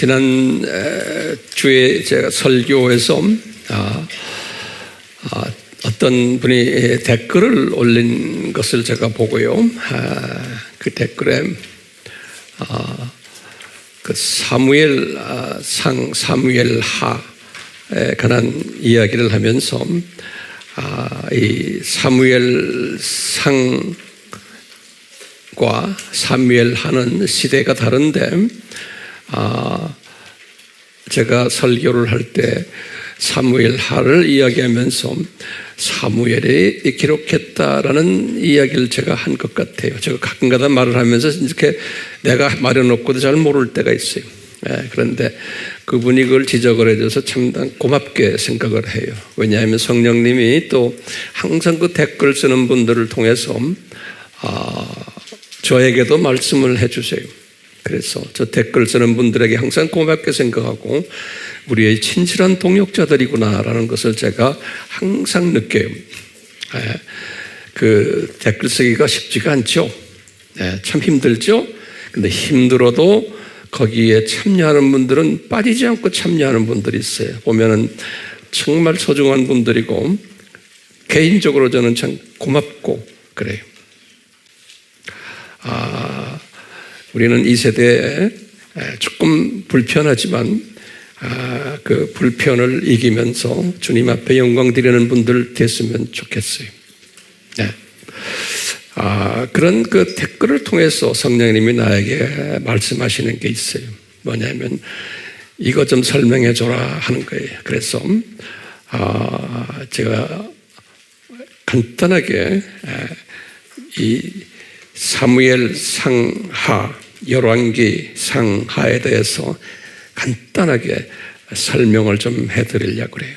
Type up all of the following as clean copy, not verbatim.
지난 주에 제가 설교에서 어떤 분이 댓글을 올린 것을 제가 보고요. 그 댓글에 그 사무엘하에 관한 이야기를 하면서 이 사무엘상과 사무엘하는 시대가 다른데 제가 설교를 할 때 사무엘하를 이야기하면서 사무엘이 기록했다라는 이야기를 제가 한 것 같아요. 제가 가끔가다 말을 하면서 이렇게 내가 말해놓고도 잘 모를 때가 있어요. 그런데 그분이 그걸 지적을 해줘서 참 고맙게 생각을 해요. 왜냐하면 성령님이 또 항상 그 댓글 쓰는 분들을 통해서 저에게도 말씀을 해주세요. 그래서 저 댓글 쓰는 분들에게 항상 고맙게 생각하고 우리의 친실한 동역자들이구나라는 것을 제가 항상 느껴요. 그 댓글 쓰기가 쉽지가 않죠. 참 힘들죠. 근데 힘들어도 거기에 참여하는 분들은 빠지지 않고 참여하는 분들이 있어요. 보면은 정말 소중한 분들이고 개인적으로 저는 참 고맙고 그래요. 우리는 이 세대에 조금 불편하지만 그 불편을 이기면서 주님 앞에 영광 드리는 분들 됐으면 좋겠어요. 그런 그 댓글을 통해서 성령님이 나에게 말씀하시는 게 있어요. 뭐냐면 이거 좀 설명해 줘라 하는 거예요. 그래서 제가 간단하게 이 사무엘 상하, 열왕기 상하에 대해서 간단하게 설명을 좀 해드리려고 그래요.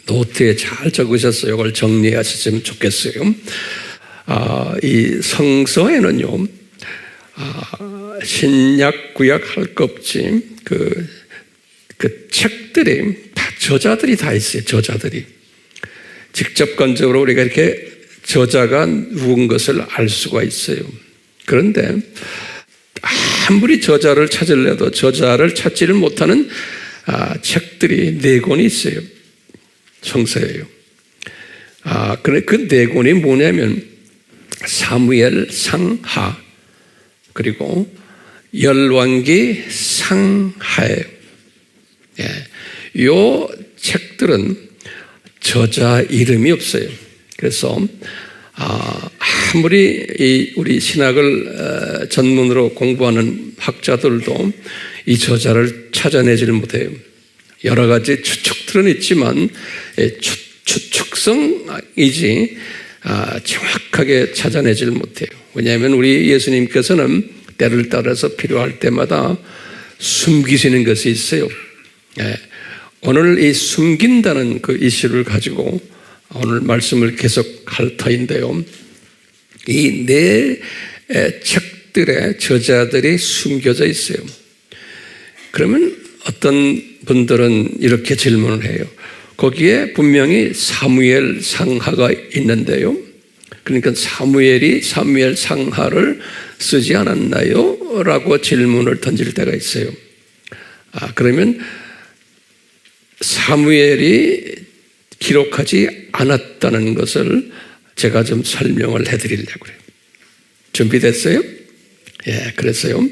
노트에 잘 적으셨어요. 이걸 정리하셨으면 좋겠어요. 이 성서에는요, 신약, 구약 할 것 없지, 그 책들이 다 저자들이 다 있어요. 저자들이. 직접관적으로 우리가 이렇게 저자가 누군 것을 알 수가 있어요. 그런데 아무리 저자를 찾으려도 저자를 찾지를 못하는 책들이 4권이 있어요. 성서예요. 그 4권이 뭐냐면 사무엘 상하 그리고 열왕기 상하예요. 이 책들은 저자 이름이 없어요. 그래서 아무리 우리 신학을 전문으로 공부하는 학자들도 이 저자를 찾아내지를 못해요. 여러 가지 추측들은 있지만 추측성이지 정확하게 찾아내지를 못해요. 왜냐하면 우리 예수님께서는 때를 따라서 필요할 때마다 숨기시는 것이 있어요. 오늘 이 숨긴다는 그 이슈를 가지고 오늘 말씀을 계속할 터인데요. 이 4 책들의 저자들이 숨겨져 있어요. 그러면 어떤 분들은 이렇게 질문을 해요. 거기에 분명히 사무엘 상하가 있는데요. 그러니까 사무엘이 사무엘 상하를 쓰지 않았나요? 라고 질문을 던질 때가 있어요. 그러면 사무엘이 기록하지 않았다는 것을 제가 좀 설명을 해드리려고 해요. 준비됐어요? 그랬어요.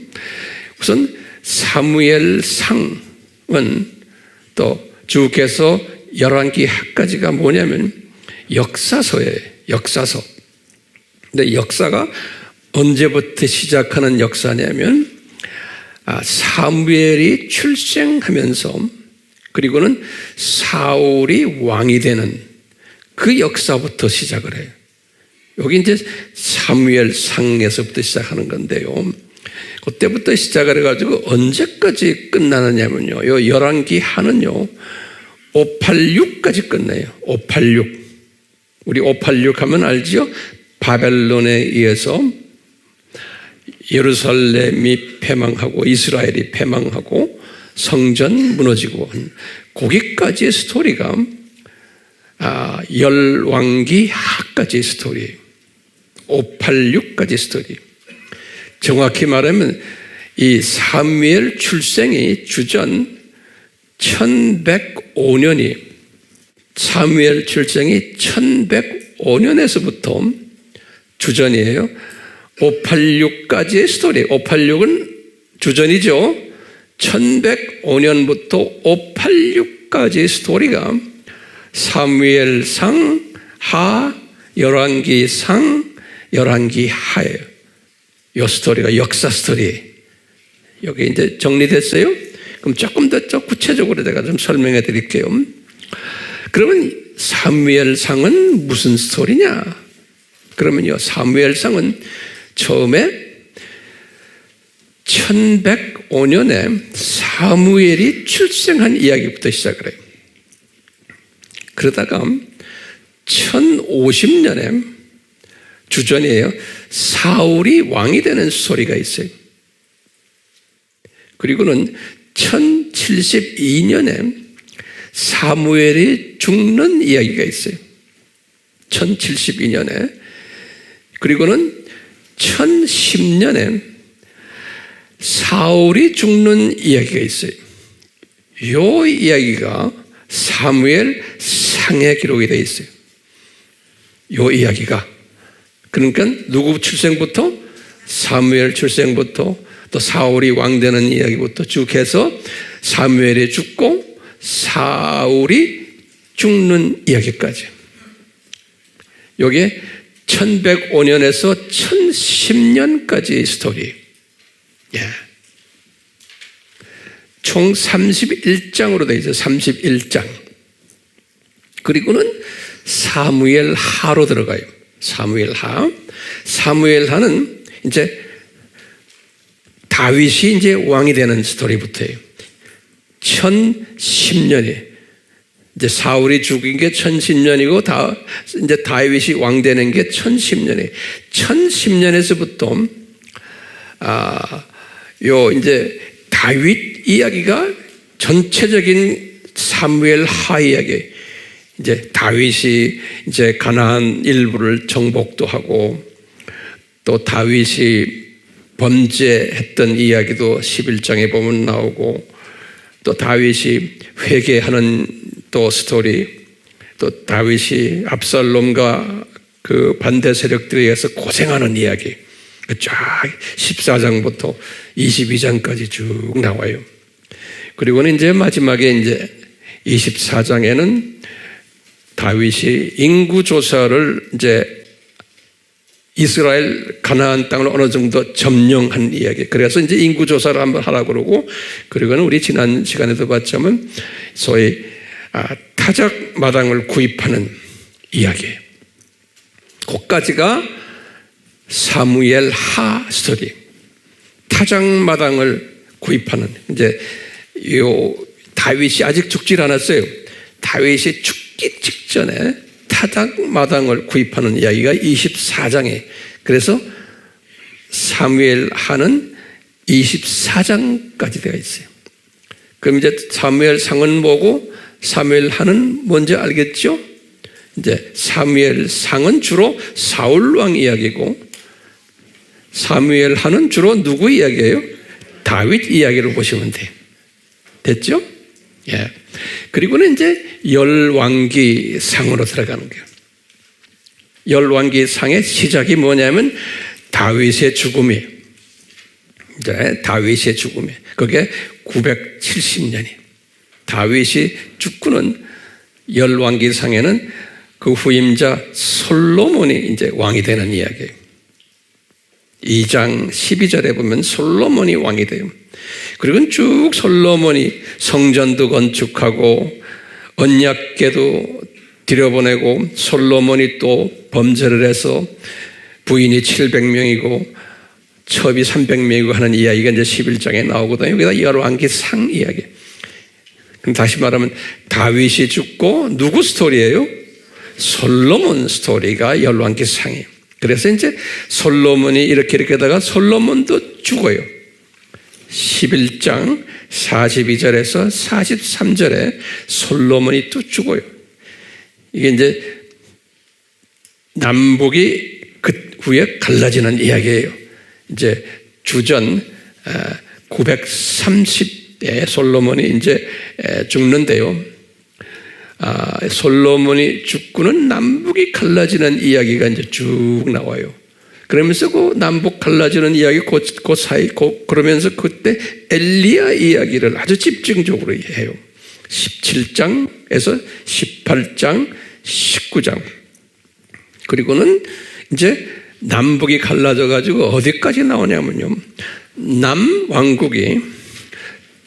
우선 사무엘상은 또 주께서 열왕기 하까지가 뭐냐면 역사서예요. 역사서. 근데 역사가 언제부터 시작하는 역사냐면 사무엘이 출생하면서 그리고는 사울이 왕이 되는 그 역사부터 시작을 해요. 여기 이제 사무엘상에서부터 시작하는 건데요. 그때부터 시작을 해가지고 언제까지 끝나느냐면요. 이 열왕기 하는요. 586까지 끝내요. 586. 우리 586 하면 알지요? 바벨론에 의해서 예루살렘이 패망하고 이스라엘이 패망하고 성전 무너지고 거기까지의 스토리가 열왕기 하까지의 스토리예요. 586까지 스토리. 정확히 말하면 이 사무엘 출생이 주전 1105년이 사무엘 출생이 1105년에서부터 주전이에요. 586까지의 스토리. 586은 주전이죠. 1105년부터 586까지의 스토리가 사무엘상 하, 열왕기상, 열왕기하예요. 이 스토리가 역사 스토리. 여기 이제 정리됐어요? 그럼 조금 더 구체적으로 제가 좀 설명해 드릴게요. 그러면 사무엘상은 무슨 스토리냐? 그러면요, 사무엘상은 처음에 1105년에 사무엘이 출생한 이야기부터 시작을 해요. 그러다가 1050년에 주전이에요. 사울이 왕이 되는 스토리가 있어요. 그리고는 1072년에 사무엘이 죽는 이야기가 있어요. 1072년에. 그리고는 1010년에 사울이 죽는 이야기가 있어요. 이 이야기가 사무엘 상에 기록이 되어 있어요. 이 이야기가. 그러니까 누구 출생부터? 사무엘 출생부터 또 사울이 왕되는 이야기부터 쭉 해서 사무엘이 죽고 사울이 죽는 이야기까지. 이게 1105년에서 1010년까지의 스토리. 예. 총 31장으로 되어 있어요. 31장. 그리고는 사무엘 하로 들어가요. 사무엘 하. 사무엘 하는 이제 다윗이 이제 왕이 되는 스토리부터예요. 1010년이 이제 사울이 죽인 게 1010년이고 이제 다윗이 왕 되는 게 1010년이에요. 1010년에서부터 요 이제 다윗 이야기가 전체적인 사무엘 하 이야기. 이제 다윗이 이제 가나안 일부를 정복도 하고 또 다윗이 범죄했던 이야기도 11장에 보면 나오고 또 다윗이 회개하는 또 스토리, 또 다윗이 압살롬과 그 반대 세력들에 의해서 고생하는 이야기 쫙 14장부터 22장까지 쭉 나와요. 그리고는 이제 마지막에 이제 24장에는 다윗이 인구조사를 이제 이스라엘 가나안 땅을 어느 정도 점령한 이야기. 그래서 이제 인구조사를 한번 하라고 그러고, 그리고는 우리 지난 시간에도 봤지만 소위 타작 마당을 구입하는 이야기. 그까지가 사무엘 하 스토리. 타작 마당을 구입하는. 이제 요 다윗이 아직 죽질 않았어요. 다윗이 죽기 직전에 타작 마당을 구입하는 이야기가 24장에. 그래서 사무엘 하는 24장까지 되어 있어요. 그럼 이제 사무엘 상은 뭐고 사무엘 하는 뭔지 알겠죠? 이제 사무엘 상은 주로 사울 왕 이야기고 사무엘 하는 주로 누구 이야기예요? 다윗 이야기로 보시면 돼요. 됐죠? 예. 그리고는 이제 열왕기 상으로 들어가는 거예요. 열왕기 상의 시작이 뭐냐면 다윗의 죽음이에요. 이제 다윗의 죽음이에요. 그게 970년이. 다윗이 죽고는 열왕기 상에는 그 후임자 솔로몬이 이제 왕이 되는 이야기예요. 2장 12절에 보면 솔로몬이 왕이 돼요. 그리고 쭉 솔로몬이 성전도 건축하고 언약궤도 들여보내고 솔로몬이 또 범죄를 해서 부인이 700명이고 첩이 300명이고 하는 이야기가 이제 11장에 나오거든요. 여기다 열왕기 상 이야기. 그럼 다시 말하면 다윗이 죽고 누구 스토리예요? 솔로몬 스토리가 열왕기 상이에요. 그래서 이제 솔로몬이 이렇게 하다가 솔로몬도 죽어요. 11장 42절에서 43절에 솔로몬이 또 죽어요. 이게 이제 남북이 그 후에 갈라지는 이야기예요. 이제 주전 930에 솔로몬이 이제 죽는데요. 솔로몬이 죽고는 남북이 갈라지는 이야기가 이제 쭉 나와요. 그러면서 그 남북 갈라지는 이야기 그 사이 그러면서 그때 엘리야 이야기를 아주 집중적으로 해요. 17장에서 18장, 19장. 그리고는 이제 남북이 갈라져 가지고 어디까지 나오냐면요. 남왕국이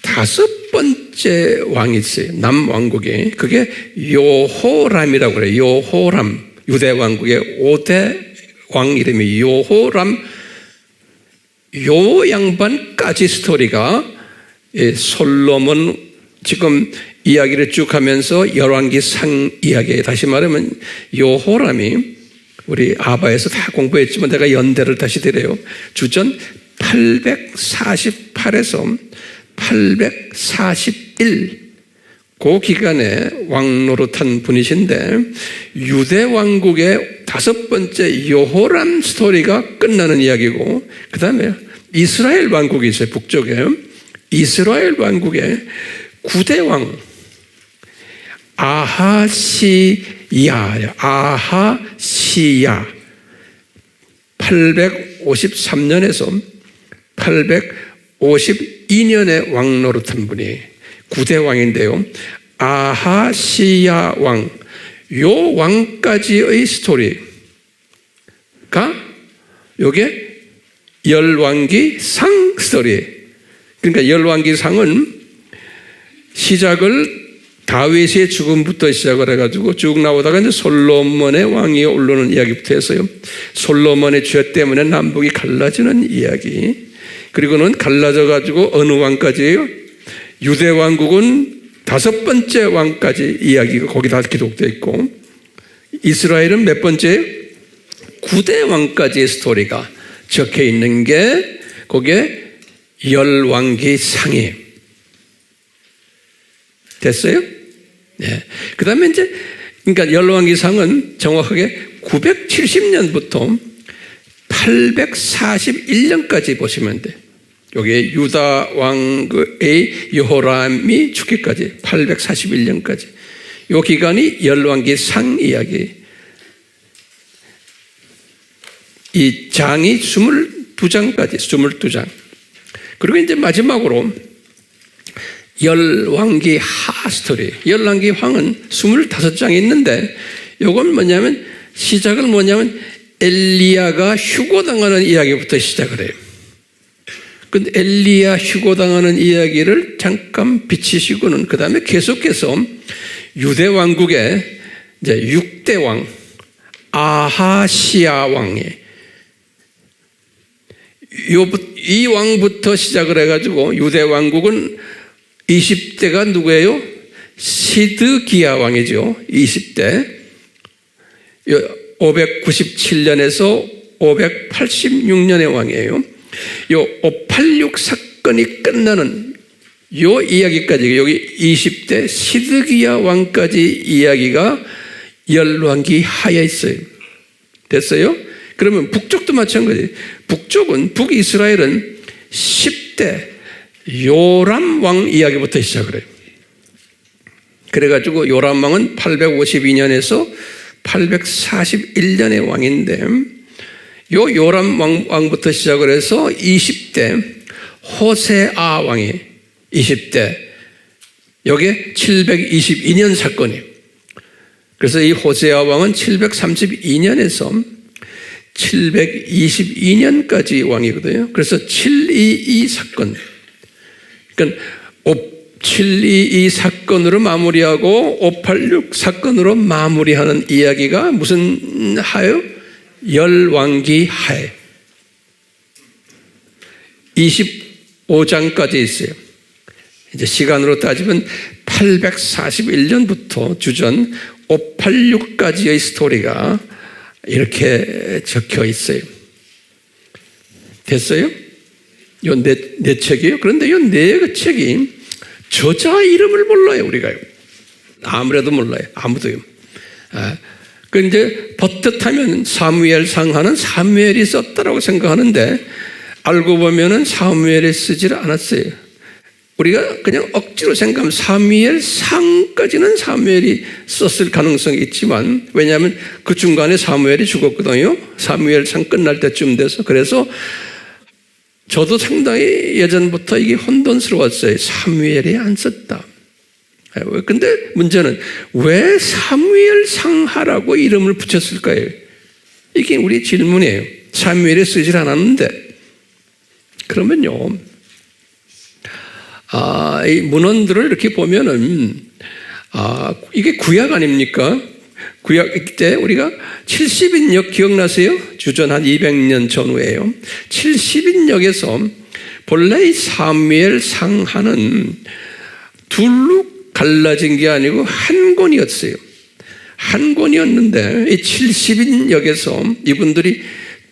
5번째 왕이 있어요. 남왕국이. 그게 요호람이라고 그래요. 요호람. 유대 왕국의 5대 왕 이름이 요호람. 요 양반까지 스토리가 솔로몬 지금 이야기를 쭉 하면서 열왕기상 이야기, 다시 말하면 요호람이 우리 아바에서 다 공부했지만 내가 연대를 다시 드려요. 주전 848에서 841 그 기간에 왕노릇한 분이신데 유대 왕국의 5번째 여호람 스토리가 끝나는 이야기고, 그 다음에 이스라엘 왕국이 있어요. 북쪽에 이스라엘 왕국의 9대 왕 아하시야 853년에서 852년에 왕노릇한 분이 9대 왕인데요. 아하시야 왕, 요 왕까지의 스토리가 요게 열왕기상 스토리. 그러니까 열왕기상은 시작을 다윗의 죽음부터 시작을 해가지고 쭉 나오다가 이제 솔로몬의 왕이 오르는 이야기부터 했어요. 솔로몬의 죄 때문에 남북이 갈라지는 이야기. 그리고는 갈라져가지고 어느 왕까지예요? 유대 왕국은 5번째 왕까지 이야기가 거기 다 기록되어 있고, 이스라엘은 몇 번째? 9대 왕까지의 스토리가 적혀 있는 게 거기에 열왕기상이에요. 됐어요? 네. 그 다음에 이제, 그러니까 열왕기상은 정확하게 970년부터 841년까지 보시면 돼. 여기 유다 왕의 여호람이 죽기까지 841년까지. 이 기간이 열왕기상 이야기. 이 장이 22장까지, 22장. 그리고 이제 마지막으로 열왕기 하 스토리. 열왕기 황은 25장이 있는데, 요건 뭐냐면, 시작을 뭐냐면, 엘리야가 휴고당하는 이야기부터 시작을 해요. 근데 엘리야 휴고당하는 이야기를 잠깐 비치시고는 그 다음에 계속해서 유대 왕국의 이제 6대 왕, 아하시야 왕이 이 왕부터 시작을 해가지고 유대 왕국은 20대가 누구예요? 시드기야 왕이죠. 20대. 597년에서 586년의 왕이에요. 요 586 사건이 끝나는 요 이야기까지, 여기 20대 시드기야 왕까지 이야기가 열왕기 하에 있어요. 됐어요? 그러면 북쪽도 마찬가지. 북이스라엘은 10대 요람 왕 이야기부터 시작을 해요. 그래가지고 요람 왕은 852년에서 841년의 왕인데, 요 요람 왕부터 시작을 해서 20대 호세아 왕이 20대, 여기에 722년 사건이에요. 그래서 이 호세아 왕은 732년에서 722년까지 왕이거든요. 그래서 722 사건. 그러니까 722 사건으로 마무리하고 586 사건으로 마무리하는 이야기가 무슨 하요? 열왕기 하에 25장까지 있어요. 이제 시간으로 따지면 841년부터 주전 586까지의 스토리가 이렇게 적혀 있어요. 됐어요? 요 네 책이에요. 그런데 요 네 책이 저자 이름을 몰라요, 우리가요. 아무래도 몰라요. 아무도요. 그 이제 버젓하면 사무엘상 하는 사무엘이 썼다라고 생각하는데, 알고 보면은 사무엘에 쓰질 않았어요. 우리가 그냥 억지로 생각하면 사무엘상까지는 사무엘이 썼을 가능성이 있지만, 왜냐하면 그 중간에 사무엘이 죽었거든요. 사무엘상 끝날 때쯤 돼서. 그래서 저도 상당히 예전부터 이게 혼돈스러웠어요. 사무엘이 안 썼다. 근데 문제는 왜 사무엘상하라고 이름을 붙였을까요? 이게 우리 질문이에요. 사무엘이 쓰질 않았는데. 그러면요, 이 문헌들을 이렇게 보면은, 이게 구약 아닙니까? 구약 때 우리가 70인역 기억나세요? 주전 한 200년 전후에요. 70인역에서 본래 이 사무엘 상하는 둘로 갈라진 게 아니고 한 권이었어요. 한 권이었는데 이 70인역에서 이분들이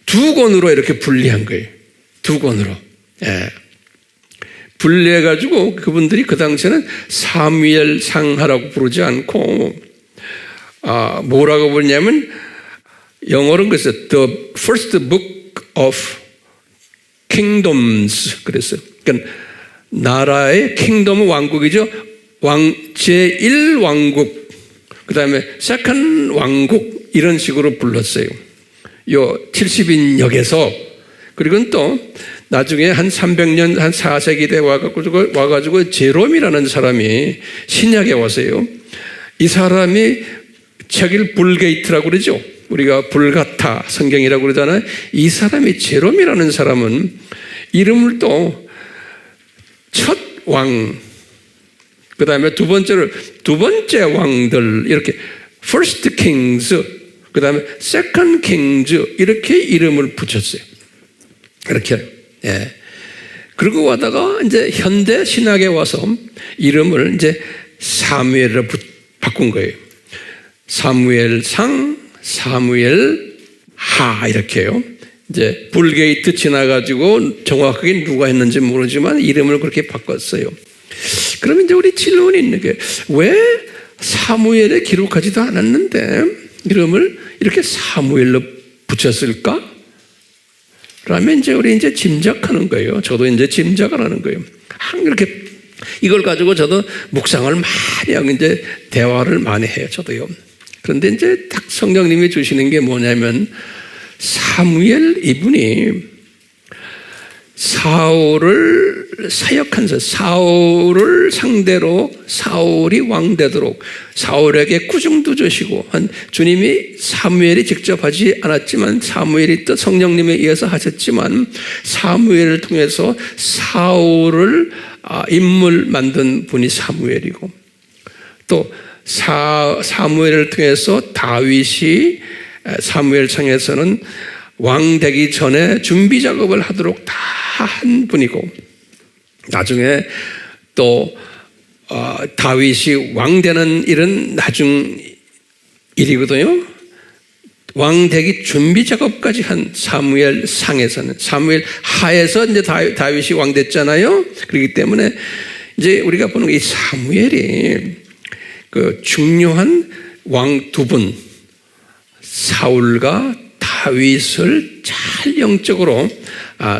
두 권으로 이렇게 분리한 거예요. 두 권으로. 예. 분리해가지고 그분들이 그 당시에는 사무엘 상하라고 부르지 않고, 뭐라고 부르냐면, 영어로는 그랬어요. The first book of kingdoms. 그랬어요. 그러니까 나라의 킹덤은 왕국이죠. 제1왕국, 그 다음에 second 왕국, 이런 식으로 불렀어요. 요 70인역에서. 그리고 또 나중에 한 300년, 한 4세기 때 와가지고 제롬이라는 사람이 신약에 와서요. 이 사람이 책을 불게이트라고 그러죠. 우리가 불가타 성경이라고 그러잖아요. 이 사람이 제롬이라는 사람은 이름을 또 첫 왕, 그 다음에 두 번째 왕들, 이렇게 first kings, 그 다음에 second kings, 이렇게 이름을 붙였어요. 이렇게. 예. 그리고 와다가 이제 현대 신학에 와서 이름을 이제 사무엘로 바꾼 거예요. 사무엘상, 사무엘하, 이렇게요. 이제 불게이트 지나가지고 정확하게 누가 했는지 모르지만 이름을 그렇게 바꿨어요. 그러면 이제 우리 질문이 있는 게, 왜 사무엘에 기록하지도 않았는데 이름을 이렇게 사무엘로 붙였을까? 라면 이제 우리 이제 짐작하는 거예요. 저도 이제 짐작을 하는 거예요. 이렇게 이걸 가지고 저도 묵상을 많이 하고 이제 대화를 많이 해요. 저도요. 그런데 이제 딱 성령님이 주시는 게 뭐냐면, 사무엘 이분이 사울을 사역한, 사울을 상대로 사울이 왕되도록 사울에게 꾸중도 주시고, 주님이 사무엘이 직접 하지 않았지만 사무엘이 또 성령님에 의해서 하셨지만 사무엘을 통해서 사울을 인물 만든 분이 사무엘이고, 또 사무엘을 통해서 다윗이 사무엘상에서는 왕 되기 전에 준비 작업을 하도록 다 한 분이고, 나중에 또 다윗이 왕 되는 일은 나중 일이거든요. 왕 되기 준비 작업까지 한 사무엘상에서는, 사무엘 하에서 이제 다윗이 왕 됐잖아요. 그렇기 때문에 이제 우리가 보는 이 사무엘이 그 중요한 왕 두 분, 사울과 다윗을 잘 영적으로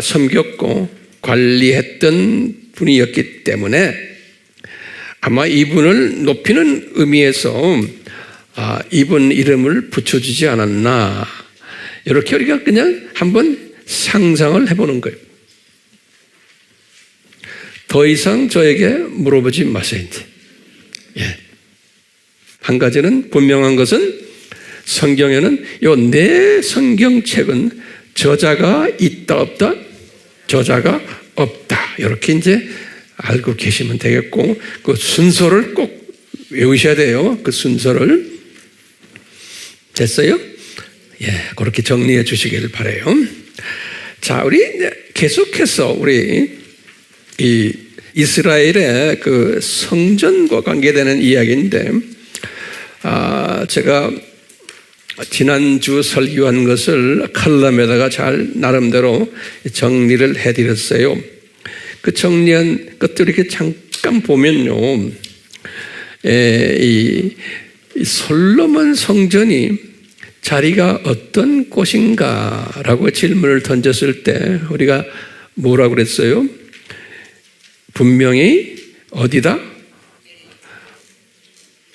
섬겼고 관리했던 분이었기 때문에 아마 이분을 높이는 의미에서 이분 이름을 붙여주지 않았나, 이렇게 우리가 그냥 한번 상상을 해보는 거예요. 더 이상 저에게 물어보지 마세요. 이제. 예. 한 가지는 분명한 것은, 성경에는 요 네 성경책은 저자가 있다 없다? 저자가 없다. 이렇게 이제 알고 계시면 되겠고, 그 순서를 꼭 외우셔야 돼요. 그 순서를. 됐어요? 예, 그렇게 정리해 주시기를 바라요. 자, 우리 계속해서 우리 이 이스라엘의 그 성전과 관계되는 이야기인데, 제가 지난주 설교한 것을 칼럼에다가 잘 나름대로 정리를 해드렸어요. 그 정리한 것들 이렇게 잠깐 보면요, 이 솔로몬 성전이 자리가 어떤 곳인가라고 질문을 던졌을 때 우리가 뭐라고 그랬어요? 분명히 어디다?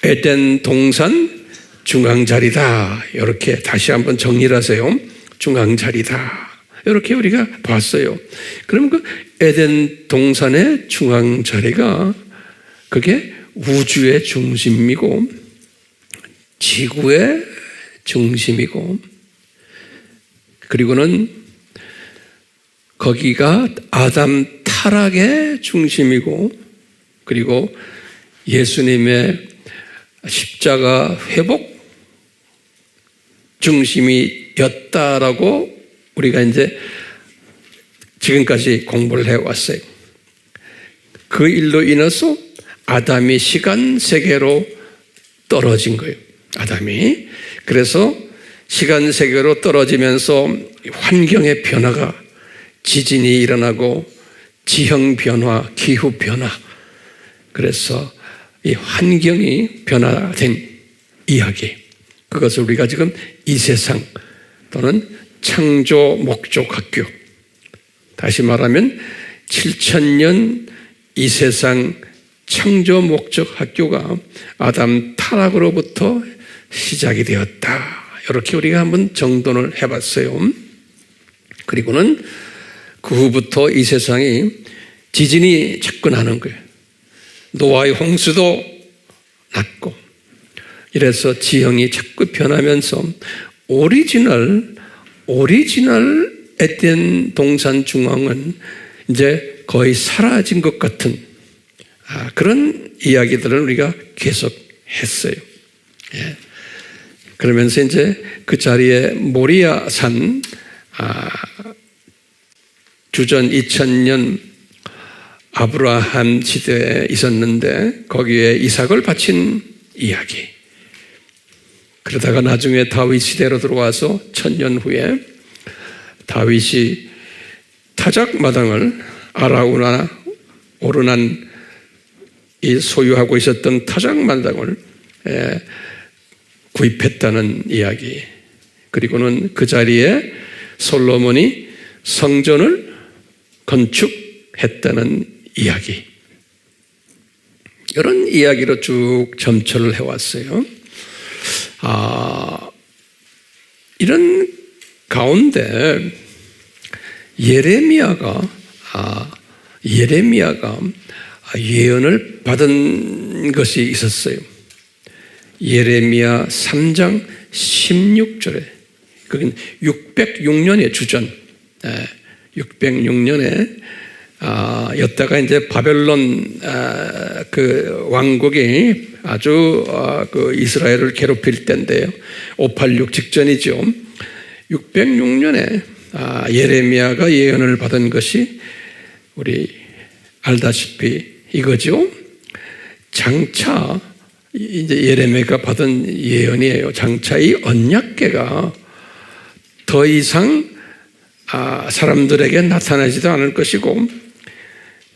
에덴 동산 중앙자리다. 이렇게 다시 한번 정리를 하세요. 중앙자리다. 이렇게 우리가 봤어요. 그러면 그 에덴 동산의 중앙자리가 그게 우주의 중심이고 지구의 중심이고 그리고는 거기가 아담 타락의 중심이고 그리고 예수님의 십자가 회복 중심이었다라고 우리가 이제 지금까지 공부를 해왔어요. 그 일로 인해서 아담이 시간 세계로 떨어진 거예요. 아담이. 그래서 시간 세계로 떨어지면서 환경의 변화가 지진이 일어나고 지형 변화, 기후 변화. 그래서 이 환경이 변화된 이야기. 그것을 우리가 지금 이 세상 또는 창조 목적 학교. 다시 말하면 7000년 이 세상 창조 목적 학교가 아담 타락으로부터 시작이 되었다. 이렇게 우리가 한번 정돈을 해봤어요. 그리고는 그 후부터 이 세상이 지진이 자꾸 나는 거예요. 노아의 홍수도 났고 이래서 지형이 자꾸 변하면서 오리지널 에덴 동산 중앙은 이제 거의 사라진 것 같은 그런 이야기들을 우리가 계속 했어요. 예. 그러면서 이제 그 자리에 모리아산 주전 2000년 아브라함 시대에 있었는데 거기에 이삭을 바친 이야기. 그러다가 나중에 다윗 시대로 들어와서 1000년 후에 다윗이 타작 마당을 아라우나 오르난 이 소유하고 있었던 타작 마당을 구입했다는 이야기. 그리고는 그 자리에 솔로몬이 성전을 건축했다는 이야기. 이런 이야기로 쭉 점철을 해왔어요. 이런 가운데 예레미야가 예언을 받은 것이 있었어요. 예레미야 3장 16절에 그건 606년의 주전 606년에 였다가 이제 바벨론 그 왕국이 아주 그 이스라엘을 괴롭힐 때인데요. 586 직전이죠. 606년에 예레미야가 예언을 받은 것이 우리 알다시피 이거죠. 장차 이제 예레미야가 받은 예언이에요. 장차 이 언약궤가 더 이상 사람들에게 나타나지도 않을 것이고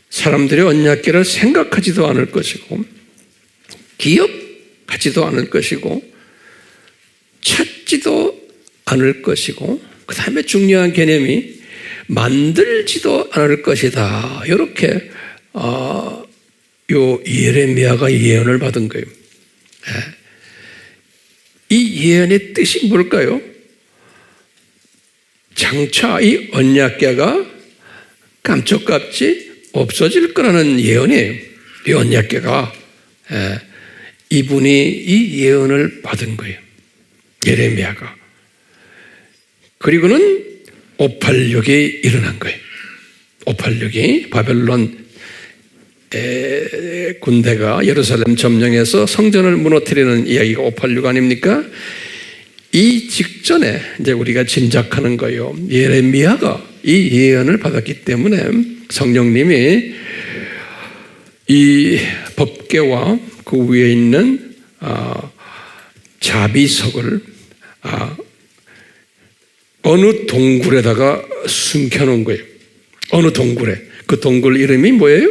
사람들이 언약궤를 생각하지도 않을 것이고 기억하지도 않을 것이고 찾지도 않을 것이고 그 다음에 중요한 개념이 만들지도 않을 것이다. 이렇게 요 예레미야가 예언을 받은 거예요. 이 예언의 뜻이 뭘까요? 장차 이 언약궤가 깜짝같이 없어질 거라는 예언이에요. 이 언약궤가 이분이 이 예언을 받은 거예요. 예레미야가. 그리고는 586이 일어난 거예요. 586이 바벨론 군대가 예루살렘 점령해서 성전을 무너뜨리는 이야기가 586 아닙니까? 이 직전에 이제 우리가 짐작하는 거예요. 예레미야가 이 예언을 받았기 때문에 성령님이 이 법궤와 그 위에 있는 자비석을 어느 동굴에다가 숨겨놓은 거예요. 어느 동굴에. 그 동굴 이름이 뭐예요?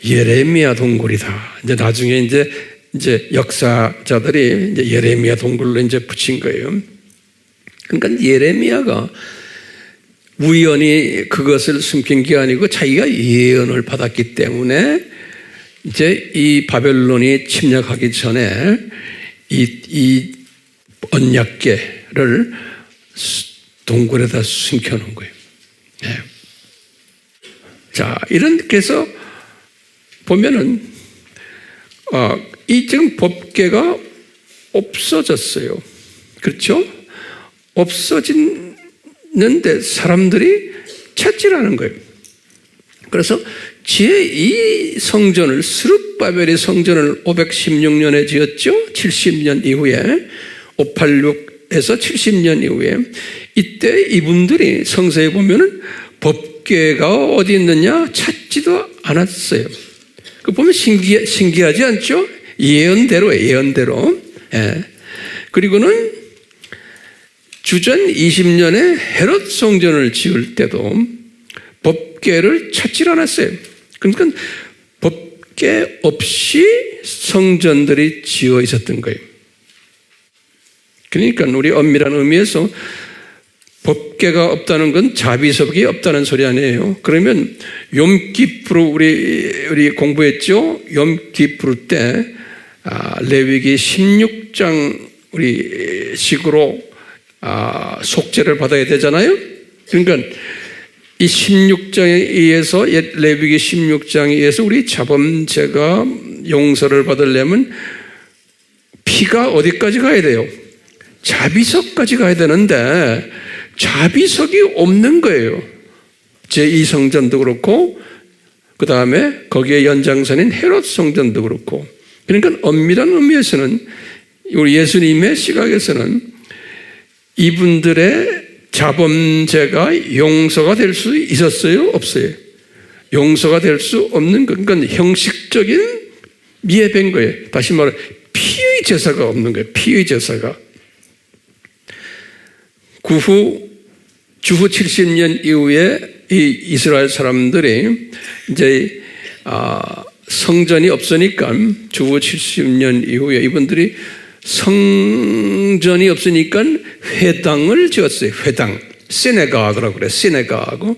예레미야 동굴이다. 이제 나중에 이제 역사자들이 이제 예레미야 동굴로 이제 붙인 거예요. 그러니까 예레미야가 우연히 그것을 숨긴 게 아니고 자기가 예언을 받았기 때문에 이제 이 바벨론이 침략하기 전에 이 언약궤를 동굴에다 숨겨놓은 거예요. 네. 자, 이렇게 해서 보면은 이 지금 법궤가 없어졌어요. 그렇죠? 없어지는데 사람들이 찾지라는 거예요. 그래서 제2 성전을 스룹바벨이 성전을 516년에 지었죠. 70년 이후에 586에서 70년 이후에 이때 이분들이 성서에 보면은 법궤가 어디 있느냐 찾지도 않았어요. 그 보면 신기하지 않죠? 예언대로. 예. 그리고는 주전 20년에 헤롯 성전을 지을 때도 법궤를 찾지 않았어요. 그러니까 법궤 없이 성전들이 지어 있었던 거예요. 그러니까 우리 엄밀한 의미에서 법궤가 없다는 건 자비석이 없다는 소리 아니에요. 그러면 욤기프루 우리 공부했죠. 욤기프루 때 레위기 16장 우리 식으로 속죄를 받아야 되잖아요. 그러니까 이 16장에 의해서 레위기 16장에 의해서 우리 자범죄가 용서를 받으려면 피가 어디까지 가야 돼요? 자비석까지 가야 되는데 자비석이 없는 거예요. 제2성전도 그렇고 그 다음에 거기에 연장선인 헤롯 성전도 그렇고 그러니까 엄밀한 의미에서는 우리 예수님의 시각에서는 이분들의 자범죄가 용서가 될 수 있었어요? 없어요? 용서가 될 수 없는 거. 그러니까 형식적인 미예배인 거예요. 다시 말해 피의 제사가 없는 거예요. 피의 제사가. 주후 70년 이후에 이 이스라엘 사람들이 이제 성전이 없으니까 주후 70년 이후에 이분들이 성전이 없으니까 회당을 지었어요. 회당. 시네가그라고 그래요. 시네가그.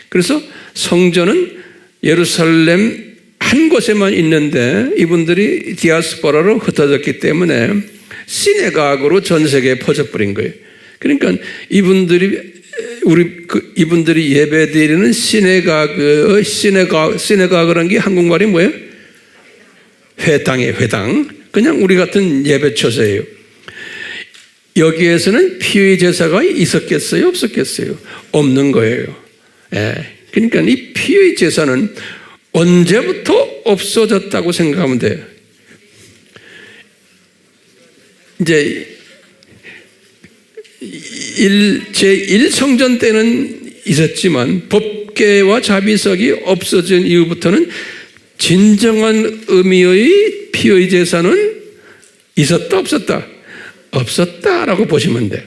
그래서 성전은 예루살렘 한 곳에만 있는데 이분들이 디아스포라로 흩어졌기 때문에 시네가그로 전 세계에 퍼져버린 거예요. 그러니까 이분들이 예배드리는 시네가그라는 게 한국말이 뭐예요? 회당이에요. 회당. 그냥 우리 같은 예배처소예요. 여기에서는 피의 제사가 있었겠어요? 없었겠어요? 없는 거예요. 예. 그러니까 이 피의 제사는 언제부터 없어졌다고 생각하면 돼요. 이제 제1성전 때는 있었지만 법궤와 자비석이 없어진 이후부터는 진정한 의미의 피의 제사는 있었다 없었다? 없었다라고 보시면 돼요.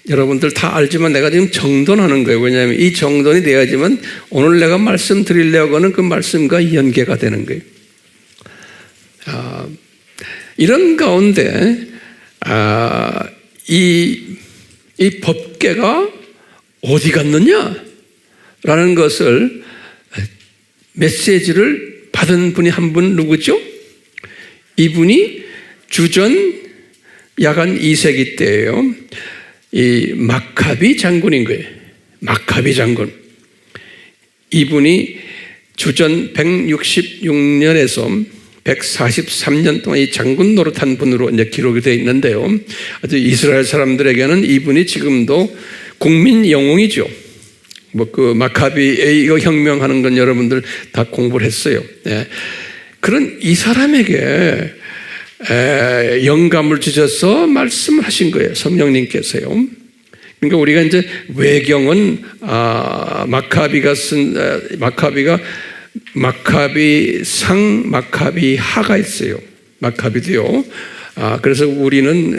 여러분들 다 알지만 내가 지금 정돈하는 거예요. 왜냐하면 이 정돈이 돼야지만 오늘 내가 말씀드리려고 하는 그 말씀과 연계가 되는 거예요. 이런 가운데 이 법궤가 어디 갔느냐라는 것을 메시지를 받은 분이 한 분 누구죠? 이분이 주전 야간 2세기 때예요. 이 마카비 장군인 거예요. 마카비 장군. 이분이 주전 166년에서 143년 동안 이 장군 노릇한 분으로 이제 기록이 되어 있는데요. 아주 이스라엘 사람들에게는 이분이 지금도 국민 영웅이죠. 그 마카비 이거 혁명하는 건 여러분들 다 공부를 했어요. 네. 그런 이 사람에게 영감을 주셔서 말씀하신 거예요. 성령님께서요. 그러니까 우리가 이제 외경은 마카비가 마카비상, 마카비하가 있어요. 마카비도요. 그래서 우리는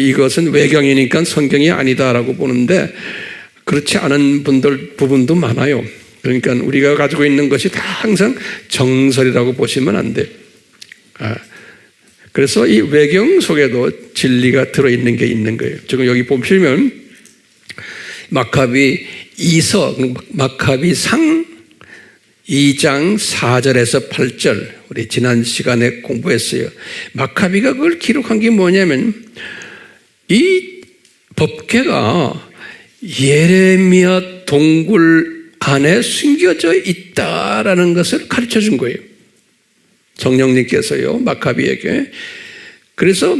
이것은 외경이니까 성경이 아니다라고 보는데 그렇지 않은 부분도 많아요. 그러니까 우리가 가지고 있는 것이 다 항상 정설이라고 보시면 안 돼요. 그래서 이 외경 속에도 진리가 들어있는 게 있는 거예요. 지금 여기 보시면 마카비 2서, 마카비상 2장 4절에서 8절, 우리 지난 시간에 공부했어요. 마카비가 그걸 기록한 게 뭐냐면, 이 법궤가 예레미야 동굴 안에 숨겨져 있다라는 것을 가르쳐 준 거예요. 성령님께서요, 마카비에게. 그래서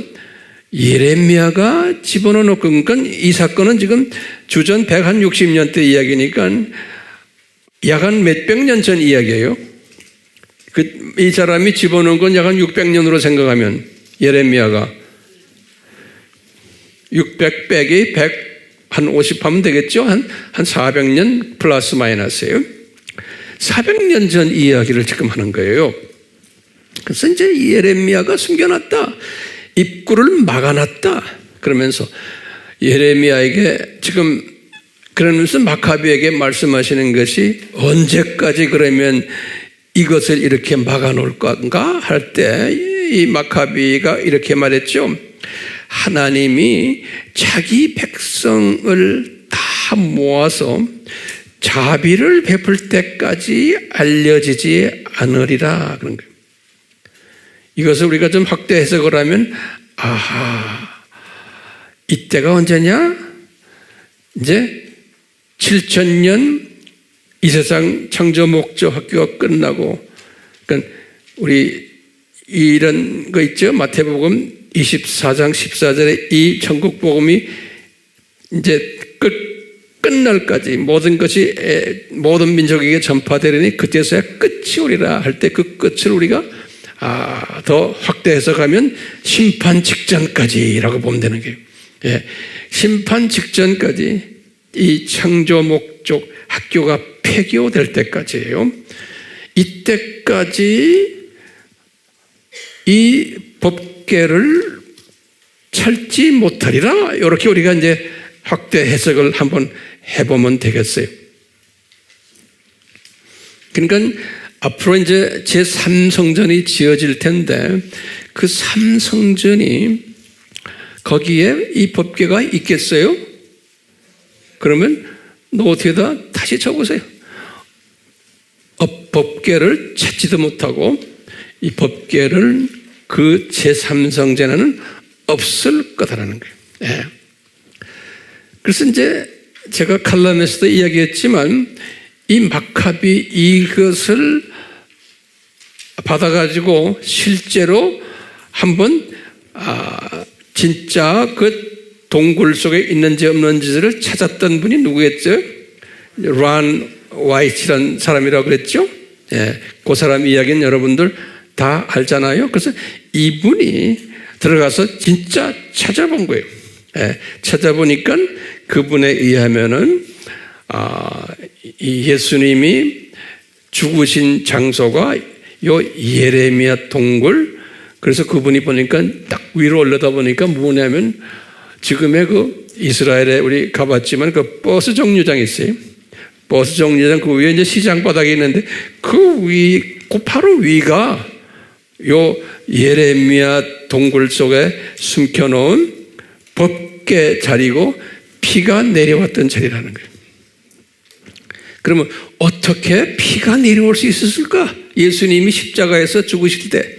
예레미야가 집어넣어 놓고, 그러니까 이 사건은 지금 주전 160년 대 이야기니까 약 한 몇백 년 전 이야기예요. 이 사람이 집어넣은 건 약 한 600년으로 생각하면 예레미야가 600 빼기 100 한 50 하면 되겠죠? 한 400년 플러스 마이너스예요. 400년 전 이야기를 지금 하는 거예요. 그래서 이제 예레미야가 숨겨놨다. 입구를 막아놨다. 그러면서 예레미야에게 지금 그러면서 마카비에게 말씀하시는 것이 언제까지 그러면 이것을 이렇게 막아놓을 건가 할 때 이 마카비가 이렇게 말했죠. 하나님이 자기 백성을 다 모아서 자비를 베풀 때까지 알려지지 않으리라 그런 거예요. 이것을 우리가 좀 확대 해석을 하면, 아하, 이때가 언제냐? 이제 7000년 이 세상 창조 목적 학교가 끝나고, 그러니까 우리 이런 거 있죠? 마태복음 24장 14절에 이 천국 복음이 이제 끝날까지 모든 것이 모든 민족에게 전파되려니 그때서야 끝이 오리라 할 때 그 끝을 우리가 더 확대 해석하면 심판 직전까지라고 보면 되는 거예요. 예, 심판 직전까지 이 창조 목적 학교가 폐교될 때까지예요. 이때까지 이 법궤를 찾지 못하리라. 이렇게 우리가 이제 확대 해석을 한번 해보면 되겠어요. 그러니까 앞으로 이제 제3성전이 지어질 텐데 그 3성전이 거기에 이 법궤가 있겠어요? 그러면 노트에다 다시 적으세요. 법궤를 찾지도 못하고 이 법궤를 그 제3성전에는 없을 거다라는 거예요. 예. 그래서 이제 제가 칼럼에서도 이야기했지만 이 마카비 이것을 받아가지고 실제로 한번 진짜 그 동굴 속에 있는지 없는지를 찾았던 분이 누구였죠? 란 와이트라는 사람이라고 그랬죠? 예, 그 사람 이야기는 여러분들 다 알잖아요. 그래서 이분이 들어가서 진짜 찾아본 거예요. 예, 찾아보니까 그분에 의하면은 이 예수님이 죽으신 장소가 요 예레미야 동굴, 그래서 그분이 보니까 딱 위로 올라다 보니까 뭐냐면 지금의 그 이스라엘에 우리 가봤지만 그 버스 정류장이 있어요. 버스 정류장 그 위에 이제 시장 바닥이 있는데 그 바로 위가 요 예레미야 동굴 속에 숨겨놓은 법궤 자리고 피가 내려왔던 자리라는 거예요. 그러면 어떻게 피가 내려올 수 있었을까? 예수님이 십자가에서 죽으실 때.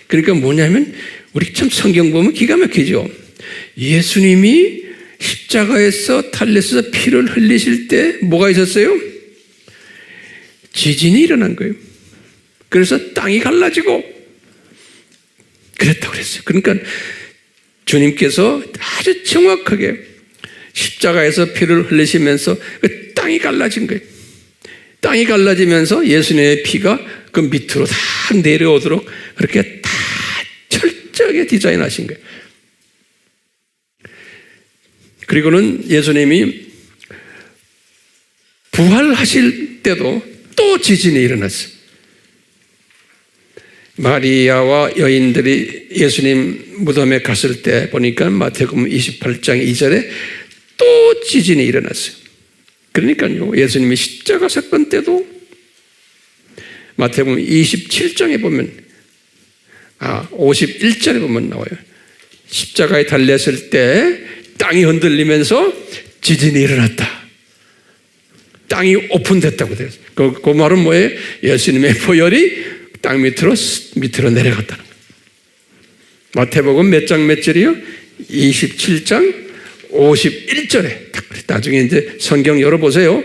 그러니까 뭐냐면 우리 참 성경 보면 기가 막히죠. 예수님이 십자가에서 달려서 피를 흘리실 때 뭐가 있었어요? 지진이 일어난 거예요. 그래서 땅이 갈라지고 그랬다고 그랬어요. 그러니까 주님께서 아주 정확하게 십자가에서 피를 흘리시면서 그 땅이 갈라진 거예요. 땅이 갈라지면서 예수님의 피가 그 밑으로 다 내려오도록 그렇게 다 철저하게 디자인하신 거예요. 그리고는 예수님이 부활하실 때도 또 지진이 일어났어요. 마리아와 여인들이 예수님 무덤에 갔을 때 보니까 마태복음 28장 2절에 또 지진이 일어났어요. 그러니까요, 예수님이 십자가 사건 때도 마태복음 27장에 보면 51절에 보면 나와요. 십자가에 달렸을 때 땅이 흔들리면서 지진이 일어났다. 땅이 오픈됐다고 되어 있어요. 그 말은 뭐예요? 예수님의 보혈이 땅 밑으로 내려갔다는 거예요. 마태복음 몇 장 몇 절이요? 27장 51절에 나중에 이제 성경 열어보세요.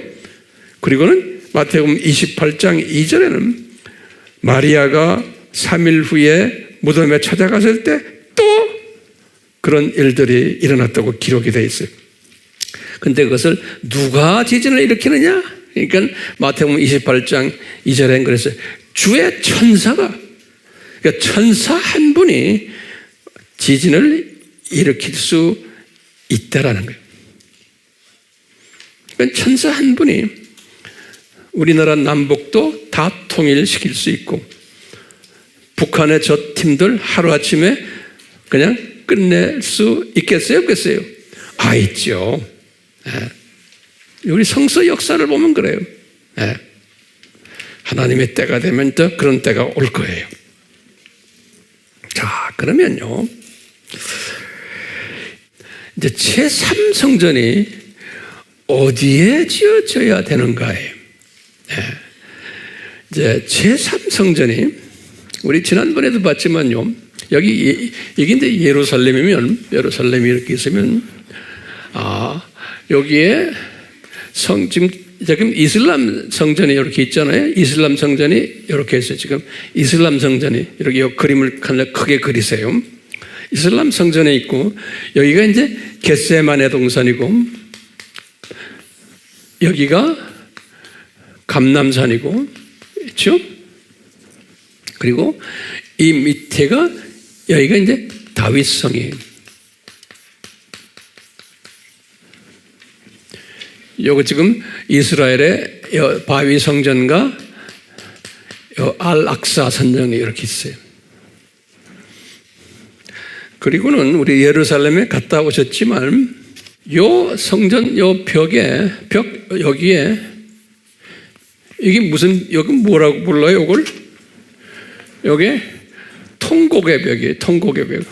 그리고는 마태복음 28장 2절에는 마리아가 3일 후에 무덤에 찾아갔을 때 또 그런 일들이 일어났다고 기록이 되어 있어요. 근데 그것을 누가 지진을 일으키느냐? 그러니까 마태복음 28장 2절엔 그랬어요. 주의 천사가, 그러니까 천사 한 분이 지진을 일으킬 수 있다라는 거예요. 그러니까 천사 한 분이 우리나라 남북도 다 통일시킬 수 있고 북한의 저 팀들 하루아침에 그냥 끝낼 수 있겠어요? 없겠어요? 있죠. 우리 성서 역사를 보면 그래요. 하나님의 때가 되면 또 그런 때가 올 거예요. 자, 그러면요. 이제 제3성전이 어디에 지어져야 되는가예요. 이제 제3성전이 우리 지난번에도 봤지만요. 여기 이게 이제 예루살렘이면 예루살렘이 이렇게 있으면 여기에 지금 이슬람 성전이 이렇게 있잖아요. 이슬람 성전이 이렇게 있어요. 지금 이슬람 성전이 이렇게 그림을 크게 그리세요. 이슬람 성전에 있고 여기가 이제 겟세마네 동산이고 여기가 감람산이고 그렇죠? 그리고 이 밑에가 여기가 이제 다윗성이에요. 요거 지금 이스라엘의 바위 성전과 알-악사 성전이 이렇게 있어요. 그리고는 우리 예루살렘에 갔다 오셨지만 요 성전 요 여기에 이게 여기 뭐라고 불러요? 이걸 여기 통곡의 벽이에요. 통곡의 벽.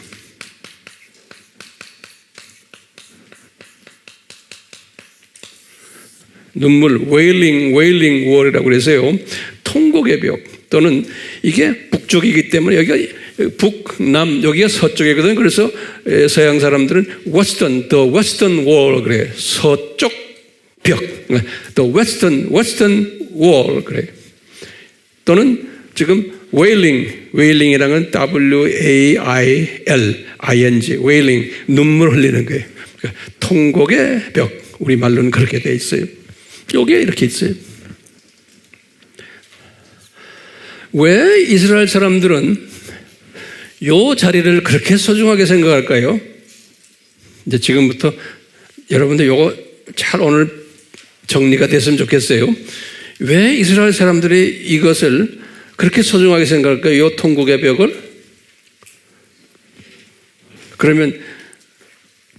눈물, wailing wall이라고 그래서요. 통곡의 벽 또는 이게 북쪽이기 때문에 여기가 북남 여기가 서쪽이거든요. 그래서 서양 사람들은 the western wall 그래요. 서쪽 벽, the western wall 그래요. 또는 지금 wailing이라는 W-A-I-L-I-N-G wailing 눈물 흘리는 거예요. 그러니까 통곡의 벽 우리 말로는 그렇게 돼 있어요. 여기에 이렇게 있어요. 왜 이스라엘 사람들은 이 자리를 그렇게 소중하게 생각할까요? 이제 지금부터 여러분들 이거 잘 오늘 정리가 됐으면 좋겠어요. 왜 이스라엘 사람들이 이것을 그렇게 소중하게 생각할까요? 이 통곡의 벽을? 그러면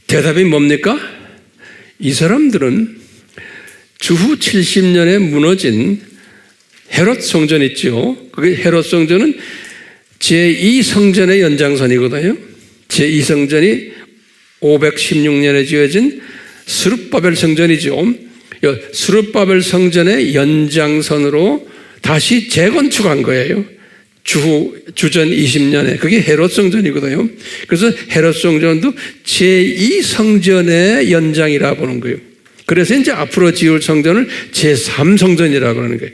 대답이 뭡니까? 이 사람들은 주후 70년에 무너진 헤롯 성전 있죠. 그게 헤롯 성전은 제2성전의 연장선이거든요. 제2성전이 516년에 지어진 스룹바벨 성전이죠. 스룹바벨 성전의 연장선으로 다시 재건축한 거예요. 주전 20년에. 그게 헤롯 성전이거든요. 그래서 헤롯 성전도 제2성전의 연장이라 보는 거예요. 그래서 이제 앞으로 지을 성전을 제3성전이라고 하는 거예요.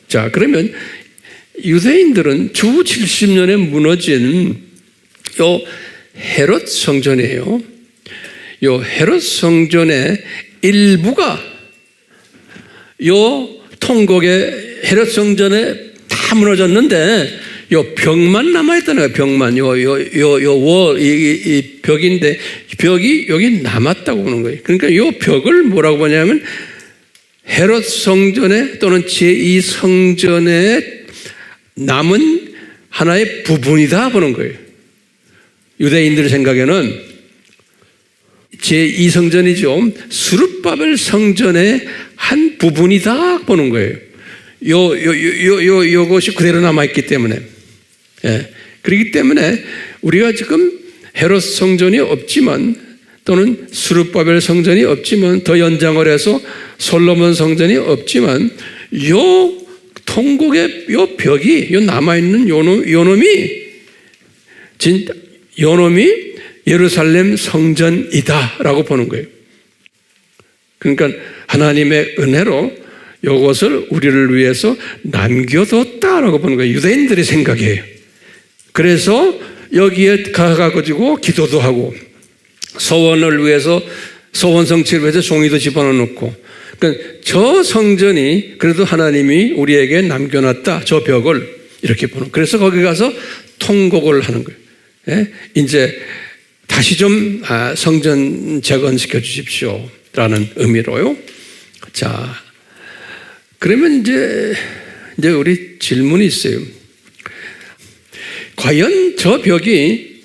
자, 그러면 유대인들은 주후 70년에 무너진 요 헤롯 성전이에요. 요 헤롯 성전의 일부가 요 통곡의 헤롯 성전에 다 무너졌는데 요 벽만 남아있다는 거예요. 벽만. 이 벽인데 벽이 여기 남았다고 보는 거예요. 그러니까 요 벽을 뭐라고 보냐면 헤롯 성전에 또는 제2성전에 남은 하나의 부분이다 보는 거예요. 유대인들 생각에는 제2성전이죠. 스룹바벨 성전의 한 부분이다 보는 거예요. 요것이 그대로 남아있기 때문에. 그렇기 때문에 우리가 지금 헤롯 성전이 없지만 또는 스룹바벨 성전이 없지만 더 연장을 해서 솔로몬 성전이 없지만 요 통곡의 요 벽이 요 남아있는 요놈이 예루살렘 성전이다라고 보는 거예요. 그러니까 하나님의 은혜로 이것을 우리를 위해서 남겨뒀다라고 보는 거예요. 유대인들의 생각이에요. 그래서 여기에 가가지고 기도도 하고 소원을 위해서 소원 성취를 위해서 종이도 집어넣고 그러니까 저 성전이 그래도 하나님이 우리에게 남겨놨다. 저 벽을 이렇게 보는. 그래서 거기 가서 통곡을 하는 거예요. 예? 이제 다시 좀 성전 재건시켜 주십시오. 라는 의미로요. 자, 그러면 이제 우리 질문이 있어요. 과연 저 벽이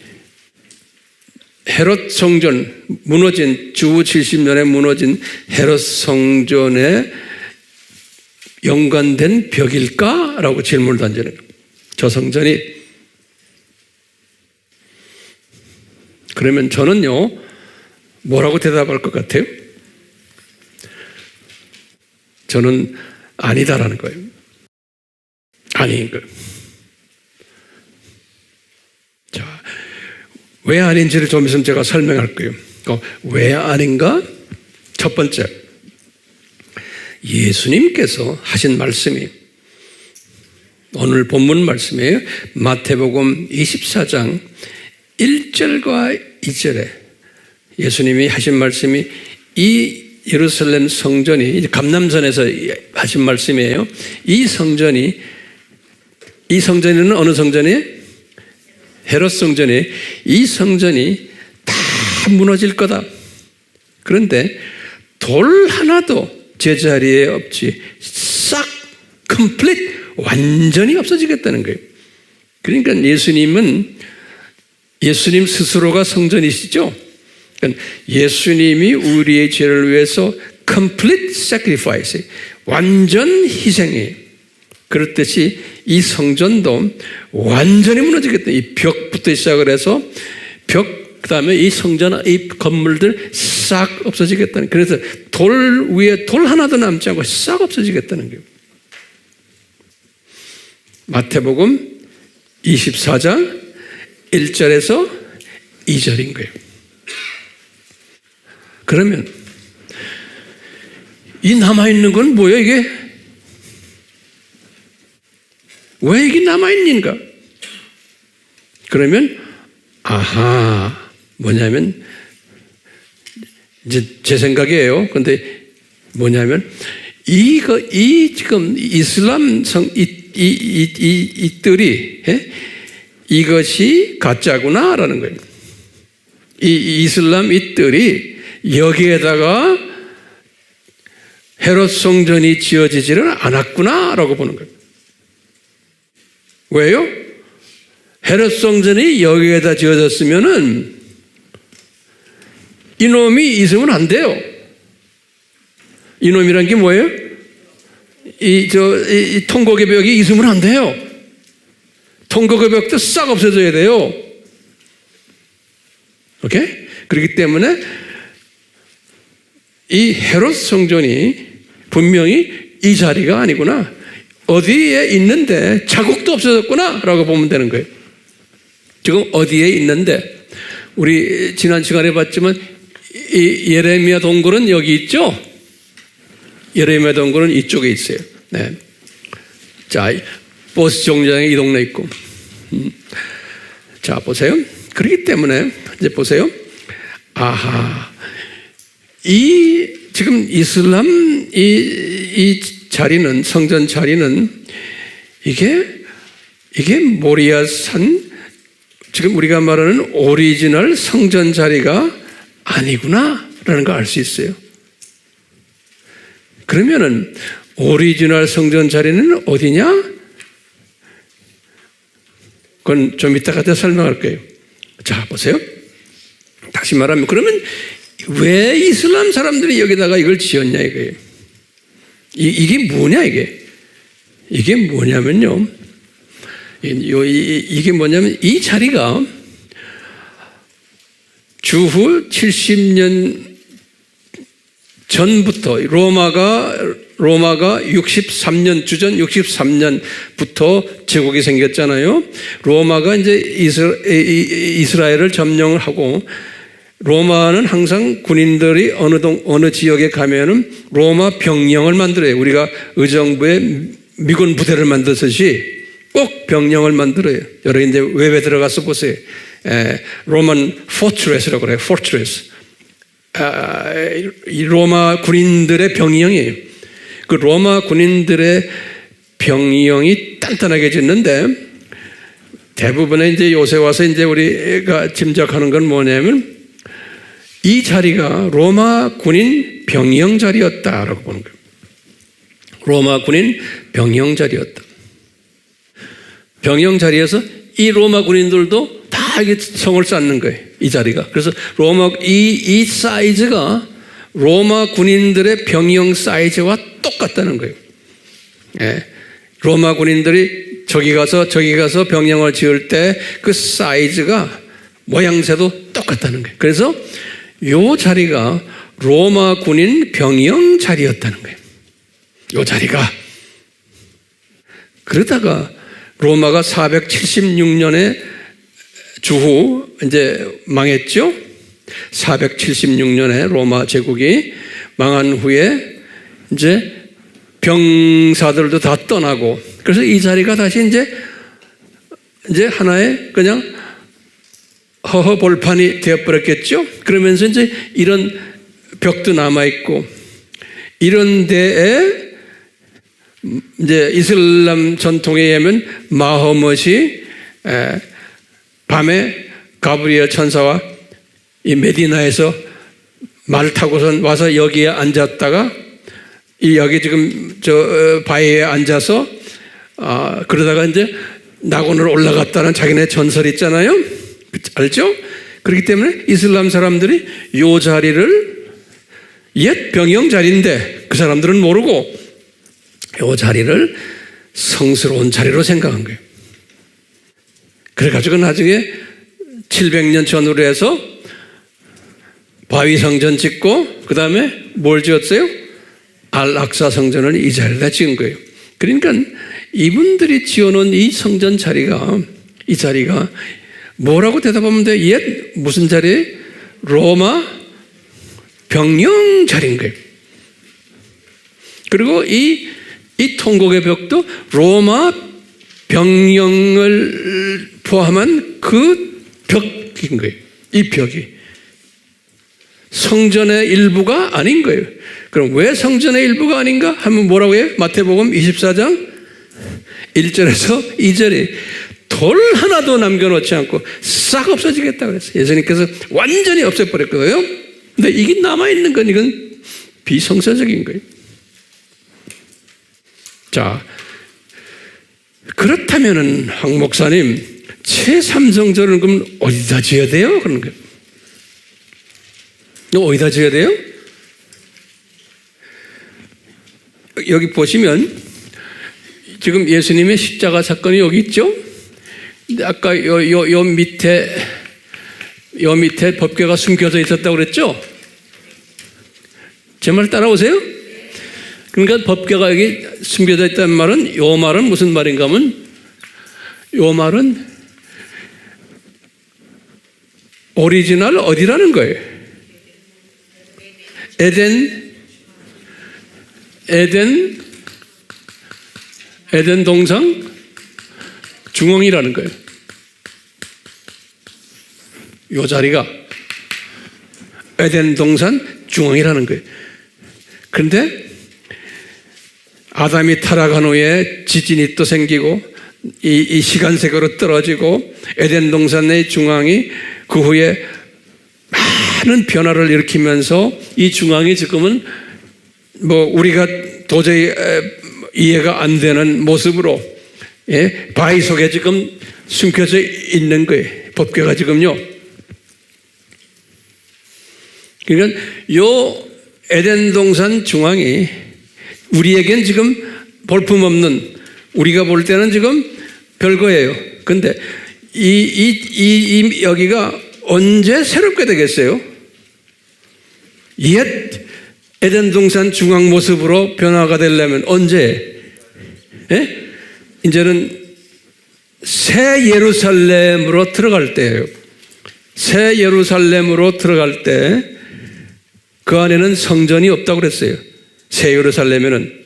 헤롯 성전 무너진 주 70년에 무너진 헤롯 성전에 연관된 벽일까라고 질문을 던지는 거예요. 저 성전이. 그러면 저는요 뭐라고 대답할 것 같아요? 저는 아니다라는 거예요. 아닌 거예요. 자, 왜 아닌지를 좀 있으면 제가 설명할 거예요. 왜 아닌가? 첫 번째, 예수님께서 하신 말씀이 오늘 본문 말씀이에요. 마태복음 24장 1절과 2절에 예수님이 하신 말씀이 이 예루살렘 성전이 감람산에서 하신 말씀이에요. 이 성전에는 어느 성전이에요? 헤롯 성전이 이 성전이 다 무너질 거다. 그런데 돌 하나도 제자리에 없이 싹 컴플릿 완전히 없어지겠다는 거예요. 그러니까 예수님 스스로가 성전이시죠. 그러니까 예수님이 우리의 죄를 위해서 complete sacrifice, 완전 희생이에요. 그렇듯이 이 성전도 완전히 무너지겠다. 이 벽부터 시작을 해서 벽, 그 다음에 이 성전, 이 건물들 싹 없어지겠다는. 그래서 돌 위에 돌 하나도 남지 않고 싹 없어지겠다는 거예요. 마태복음 24장 1절에서 2절인 거예요. 그러면 이 남아있는 건 뭐예요 이게? 왜 이게 남아있는가? 그러면 뭐냐면 이제 제 생각이에요. 근데 뭐냐면 지금 이슬람 이 뜰이 이것이 가짜구나라는 거예요. 이 이슬람 이 뜰이 여기에다가 헤롯 성전이 지어지지는 않았구나라고 보는 거예요. 왜요? 헤롯 성전이 여기에다 지어졌으면은 이놈이 있으면 안 돼요. 이놈이란 게 뭐예요? 이 통곡의 벽이 있으면 안 돼요. 통곡의 벽도 싹 없어져야 돼요. 오케이? 그렇기 때문에 이 헤롯 성전이 분명히 이 자리가 아니구나. 어디에 있는데 자국도 없어졌구나 라고 보면 되는 거예요. 지금 어디에 있는데 우리 지난 시간에 봤지만 이 예레미야 동굴은 여기 있죠. 예레미야 동굴은 이쪽에 있어요. 네. 자, 버스 정류장에 이 동네 있고. 자, 보세요. 그렇기 때문에 이제 보세요. 지금 이슬람 이 자리는 성전 자리는 이게 모리아산 지금 우리가 말하는 오리지널 성전 자리가 아니구나라는 걸 알 수 있어요. 그러면은 오리지널 성전 자리는 어디냐? 그건 좀 이따가 더 설명할 거예요. 자, 보세요. 다시 말하면 그러면 왜 이슬람 사람들이 여기다가 이걸 지었냐 이거예요. 이게 뭐냐 이게 뭐냐면요. 이게 뭐냐면 이 자리가 주후 70년 전부터 로마가 63년 주전 63년부터 제국이 생겼잖아요. 로마가 이제 이스라엘을 점령을 하고, 로마는 항상 군인들이 어느 지역에 가면은 로마 병영을 만들어요. 우리가 의정부에 미군 부대를 만들듯이 꼭 병영을 만들어요. 여러분 이제 외에 들어가서 보세요. 로만 포트레스라고 그래요. 포트레스. 이 로마 군인들의 병영이에요. 그 로마 군인들의 병영이 단단하게 짓는데, 대부분의 이제 요새 와서 이제 우리가 짐작하는 건 뭐냐면, 이 자리가 로마 군인 병영 자리였다라고 보는 거예요. 로마 군인 병영 자리였다. 병영 자리에서 이 로마 군인들도 다 이게 성을 쌓는 거예요. 이 자리가. 그래서 이 사이즈가 로마 군인들의 병영 사이즈와 똑같다는 거예요. 예. 로마 군인들이 저기 가서 병영을 지을 때 그 사이즈가 모양새도 똑같다는 거예요. 그래서 요 자리가 로마 군인 병영 자리였다는 거예요. 요 자리가. 그러다가 로마가 476년에 주후 이제 망했죠. 476년에 로마 제국이 망한 후에 이제 병사들도 다 떠나고, 그래서 이 자리가 다시 이제 하나의 그냥 허허벌판이 되어버렸겠죠. 그러면서 이제 이런 벽도 남아있고, 이런 데에 이제 이슬람 전통에 의하면 마허못이 밤에 가브리엘 천사와 이 메디나에서 말을 타고선 와서 여기에 앉았다가 여기 지금 저 바위에 앉아서 그러다가 이제 낙원으로 올라갔다는 자기네 전설이 있잖아요. 알죠? 그렇기 때문에 이슬람 사람들이 이 자리를 옛 병영 자리인데 그 사람들은 모르고 이 자리를 성스러운 자리로 생각한 거예요. 그래가지고 나중에 700년 전후로 해서 바위 성전 짓고, 그 다음에 뭘 지었어요? 알악사 성전을 이 자리에다 지은 거예요. 그러니까 이분들이 지어놓은 이 성전 자리가, 이 자리가 뭐라고 대답하면 돼? 옛 무슨 자리? 로마 병영 자리인 거예요. 그리고 이 통곡의 벽도 로마 병영을 포함한 그 벽인 거예요. 이 벽이 성전의 일부가 아닌 거예요. 그럼 왜 성전의 일부가 아닌가 하면 뭐라고 해요? 마태복음 24장 1절에서 2절에 돌 하나도 남겨놓지 않고 싹 없어지겠다 그랬어요. 예수님께서 완전히 없애버렸거든요. 근데 이게 남아있는 건 이건 비성사적인 거예요. 자, 그렇다면은 황 목사님, 제3성전은 그럼 어디다 지어야 돼요? 그런 거예요. 어디다 지어야 돼요? 여기 보시면 지금 예수님의 십자가 사건이 여기 있죠? 아까 요 밑에 법궤가 숨겨져 있었다고 그랬죠? 제 말 따라오세요? 그러니까 법궤가 여기 숨겨져 있다는 말은, 요 말은 무슨 말인가 하면, 요 말은 오리지널 어디라는 거예요? 에덴 동상 중앙이라는 거예요. 요 자리가 에덴 동산 중앙이라는 거예요. 그런데 아담이 타락한 후에 지진이 또 생기고 이 시간색으로 떨어지고 에덴 동산의 중앙이 그 후에 많은 변화를 일으키면서 이 중앙이 지금은 뭐 우리가 도저히 이해가 안 되는 모습으로 바위 속에 지금 숨겨져 있는 거예요. 법궤가 지금요. 그러니까 요 에덴 동산 중앙이 우리에겐 지금 볼품없는, 우리가 볼 때는 지금 별거예요. 근데 여기가 언제 새롭게 되겠어요? 옛 에덴 동산 중앙 모습으로 변화가 되려면 언제? 예? 이제는 새 예루살렘으로 들어갈 때예요. 새 예루살렘으로 들어갈 때 그 안에는 성전이 없다고 그랬어요. 새 예루살렘에는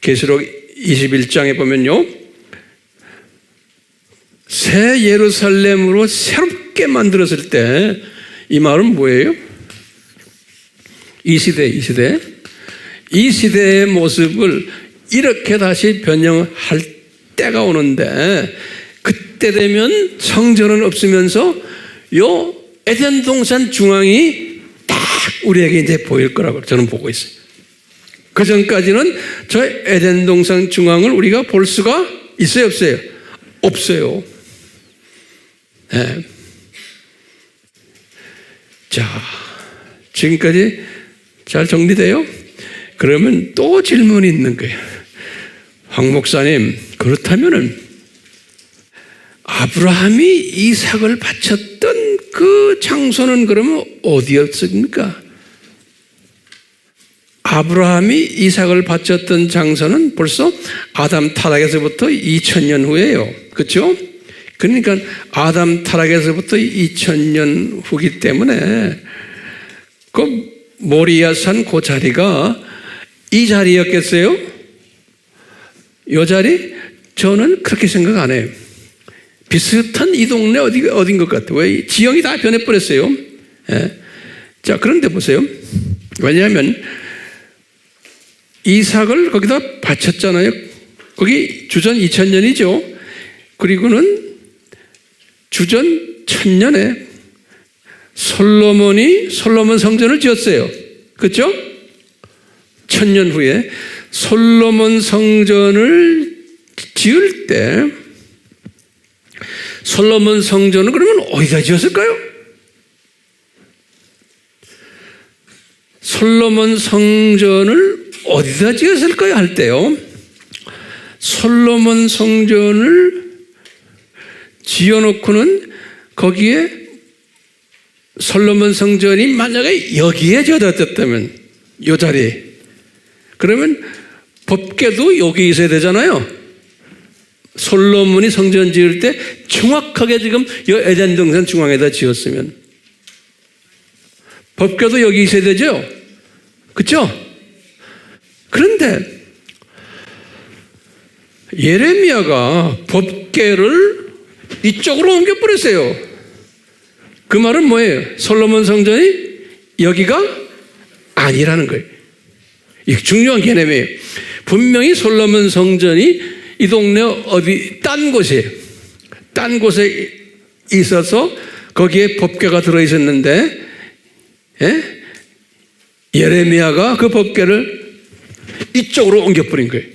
계시록 21장에 보면요, 새 예루살렘으로 새롭게 만들었을 때 이 말은 뭐예요? 이 시대의 모습을 이렇게 다시 변형할 때가 오는데, 그때 되면 성전은 없으면서 요 에덴 동산 중앙이 딱 우리에게 이제 보일 거라고 저는 보고 있어요. 그 전까지는 저 에덴 동산 중앙을 우리가 볼 수가 있어요, 없어요? 없어요. 네. 자, 지금까지 잘 정리돼요? 그러면 또 질문이 있는 거예요. 황 목사님, 그렇다면은 아브라함이 이삭을 바쳤던 그 장소는 그러면 어디였습니까? 아브라함이 이삭을 바쳤던 장소는 벌써 아담 타락에서부터 2000년 후예요. 그렇죠? 그러니까 아담 타락에서부터 2000년 후기 때문에 그 모리아산 그 자리가 이 자리였겠어요? 이 자리? 저는 그렇게 생각 안 해요. 비슷한 이 동네 어딘 것 같아요. 왜? 지형이 다 변해버렸어요. 예. 자, 그런데 보세요. 왜냐하면 이삭을 거기다 바쳤잖아요. 거기 주전 2000년이죠. 그리고는 주전 1000년에 솔로몬 성전을 지었어요. 그렇죠? 1000년 후에 솔로몬 성전을 지을 때 솔로몬 성전은 그러면 어디다 지었을까요? 솔로몬 성전을 어디다 지었을까요? 할 때요, 솔로몬 성전을 지어놓고는 거기에 솔로몬 성전이 만약에 여기에 지어졌다면, 이 자리에, 그러면 법궤도 여기 있어야 되잖아요. 솔로몬이 성전 지을 때 정확하게 지금 이 에덴 동산 중앙에다 지었으면 법궤도 여기 있어야 되죠. 그렇죠? 그런데 예레미야가 법궤를 이쪽으로 옮겨버렸어요. 그 말은 뭐예요? 솔로몬 성전이 여기가 아니라는 거예요. 이 중요한 개념이에요. 분명히 솔로몬 성전이 이 동네 어디 딴 곳이에요. 딴 곳에 있어서 거기에 법궤가 들어있었는데, 예? 예레미야가 그 법궤를 이쪽으로 옮겨버린 거예요.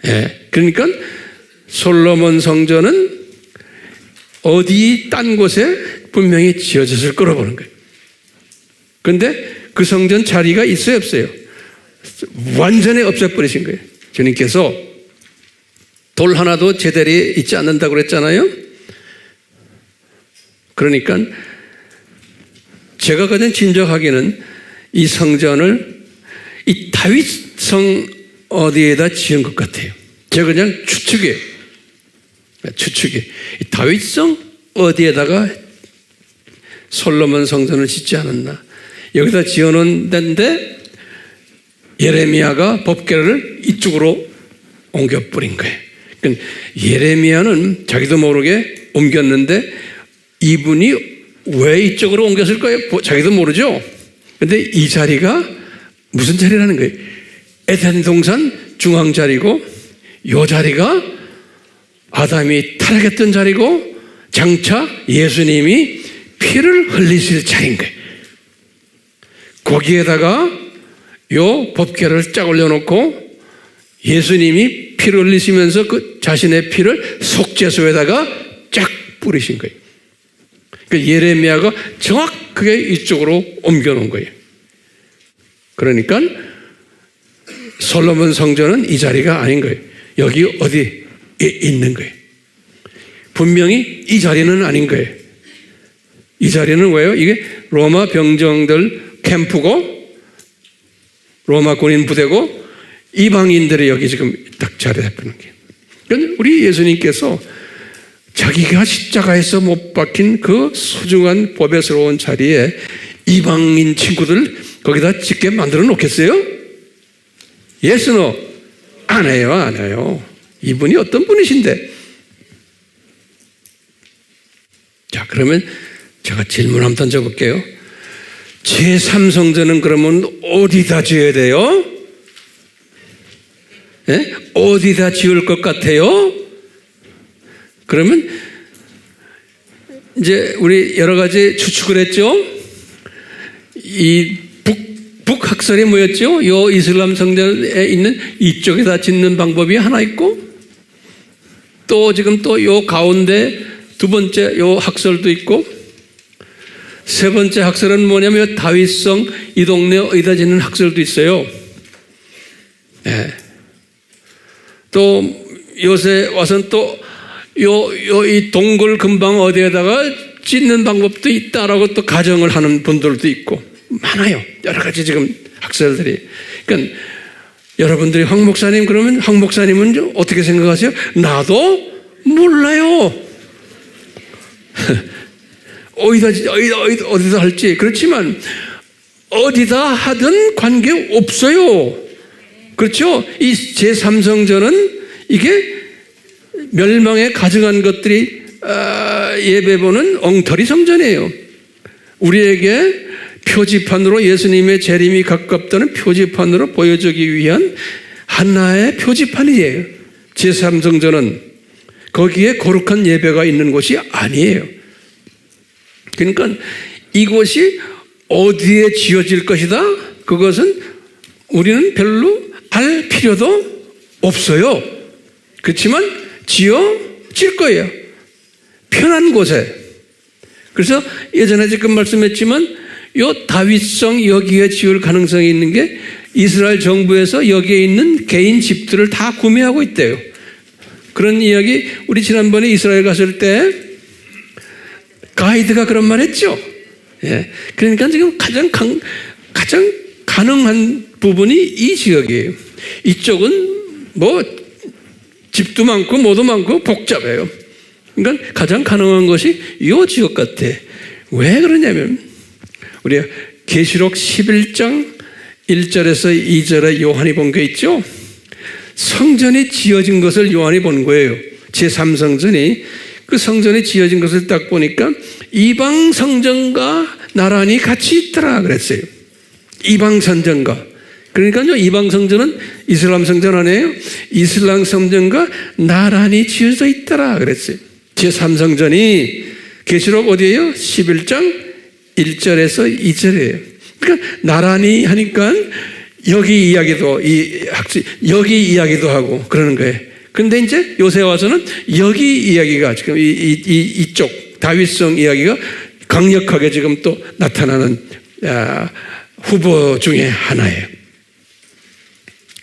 예. 그러니까 솔로몬 성전은 어디 딴 곳에 분명히 지어졌을 거라고 보는 거예요. 그런데 그 성전 자리가 있어요, 없어요? 완전히 없애버리신 거예요. 주님께서 돌 하나도 제대로 있지 않는다고 그랬잖아요. 그러니까 제가 가장 짐작하기는 이 성전을 이 다윗성 어디에다 지은 것 같아요. 제가 그냥 추측이에요. 이 다윗성 어디에다가 솔로몬 성전을 짓지 않았나. 여기다 지어놓은 데인데 예레미야가 법궤를 이쪽으로 옮겨버린 거예요. 그러니까 예레미야는 자기도 모르게 옮겼는데 이분이 왜 이쪽으로 옮겼을까요? 자기도 모르죠. 그런데 이 자리가 무슨 자리라는 거예요? 에덴 동산 중앙 자리고, 이 자리가 아담이 타락했던 자리고, 장차 예수님이 피를 흘리실 자리인 거예요. 거기에다가 요 법궤를 쫙 올려놓고 예수님이 피를 흘리시면서 그 자신의 피를 속죄소에다가 쫙 뿌리신 거예요. 그러니까 예레미야가 정확하게 이쪽으로 옮겨놓은 거예요. 그러니까 솔로몬 성전은 이 자리가 아닌 거예요. 여기 어디 있는 거예요. 분명히 이 자리는 아닌 거예요. 이 자리는 왜요? 이게 로마 병정들 캠프고 로마 군인 부대고 이방인들이 여기 지금 딱 자리잡히는 게. 그러니까 우리 예수님께서 자기가 십자가에서 못 박힌 그 소중한 보배스러운 자리에 이방인 친구들 거기다 짓게 만들어 놓겠어요? Yes, no? 안 해요, 안 해요. 이분이 어떤 분이신데? 자, 그러면 제가 질문 한번 던져볼게요. 제3성전은 그러면 어디다 지어야 돼요? 네? 어디다 지을 것 같아요? 그러면 이제 우리 여러 가지 추측을 했죠? 이 북학설이 뭐였죠? 요 이슬람 성전에 있는 이쪽에다 짓는 방법이 하나 있고 또 지금 또 요 가운데 두 번째 요 학설도 있고 세 번째 학설은 뭐냐면 다윗성 이 동네 어디다 짓는 학설도 있어요. 네. 또 요새 와서는 또 이 동굴 근방 어디에다가 짓는 방법도 있다라고 또 가정을 하는 분들도 있고 많아요. 여러 가지 지금 학설들이. 그러니까 여러분들이 황 목사님 그러면 황 목사님은 어떻게 생각하세요? 나도 몰라요. 어디다 할지. 그렇지만 어디다 하든 관계 없어요. 그렇죠? 이 제3성전은 이게 멸망에 가증한 것들이 예배보는 엉터리 성전이에요. 우리에게 표지판으로 예수님의 재림이 가깝다는 표지판으로 보여주기 위한 하나의 표지판이에요. 제3성전은 거기에 거룩한 예배가 있는 곳이 아니에요. 그러니까 이곳이 어디에 지어질 것이다? 그것은 우리는 별로 알 필요도 없어요. 그렇지만 지어질 거예요. 편한 곳에. 그래서 예전에 지금 말씀했지만 요 다윗성 여기에 지을 가능성이 있는 게 이스라엘 정부에서 여기에 있는 개인 집들을 다 구매하고 있대요. 그런 이야기 우리 지난번에 이스라엘 갔을 때 가이드가 그런 말 했죠. 예. 그러니까 지금 가장 가능한 부분이 이 지역이에요. 이쪽은 뭐 집도 많고 뭐도 많고 복잡해요. 그러니까 가장 가능한 것이 이 지역 같아. 왜 그러냐면 우리가 계시록 11장 1절에서 2절에 요한이 본 게 있죠. 성전이 지어진 것을 요한이 본 거예요. 제3성전이 그 성전이 지어진 것을 딱 보니까 이방 성전과 나란히 같이 있더라 그랬어요. 이방 성전과. 그러니까요, 이방 성전은 이슬람 성전 아니에요? 이슬람 성전과 나란히 지어져 있더라 그랬어요. 제3성전이 계시록 어디예요? 11장 1절에서 2절이에요. 그러니까 나란히 하니까 여기 이야기도 여기 이야기도 하고 그러는 거예요. 근데 이제 요새 와서는 여기 이야기가 지금 이쪽 다윗성 이야기가 강력하게 지금 또 나타나는 후보 중에 하나예요.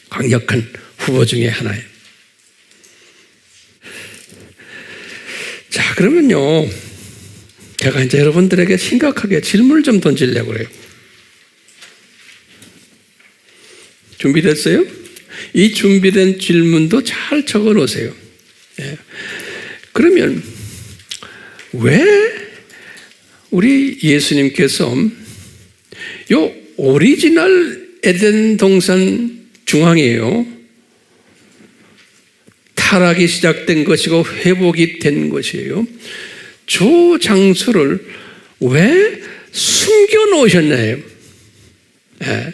강력한 후보 중에 하나예요. 자, 그러면요. 제가 이제 여러분들에게 심각하게 질문을 좀 던지려고 해요. 준비됐어요? 이 준비된 질문도 잘 적어 놓으세요. 예. 그러면 왜 우리 예수님께서 요 오리지널 에덴 동산 중앙이에요. 타락이 시작된 것이고 회복이 된 것이에요. 저 장소를 왜 숨겨 놓으셨나요? 예.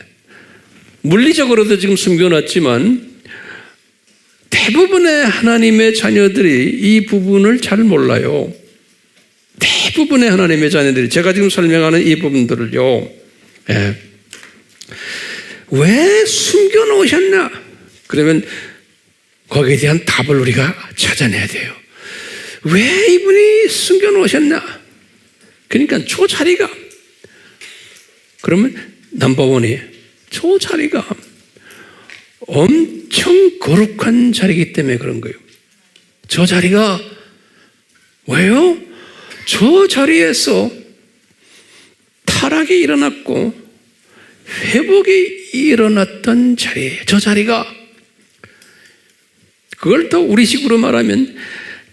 물리적으로도 지금 숨겨놨지만 대부분의 하나님의 자녀들이 이 부분을 잘 몰라요. 대부분의 하나님의 자녀들이 제가 지금 설명하는 이 부분들을요. 예. 왜 숨겨 놓으셨나? 그러면 거기에 대한 답을 우리가 찾아내야 돼요. 왜 이분이 숨겨 놓으셨나? 그러니까 저 자리가 그러면 넘버원이에요. 저 자리가 엄청 거룩한 자리이기 때문에 그런 거예요. 저 자리가 왜요? 저 자리에서 타락이 일어났고 회복이 일어났던 자리예요. 저 자리가, 그걸 더 우리식으로 말하면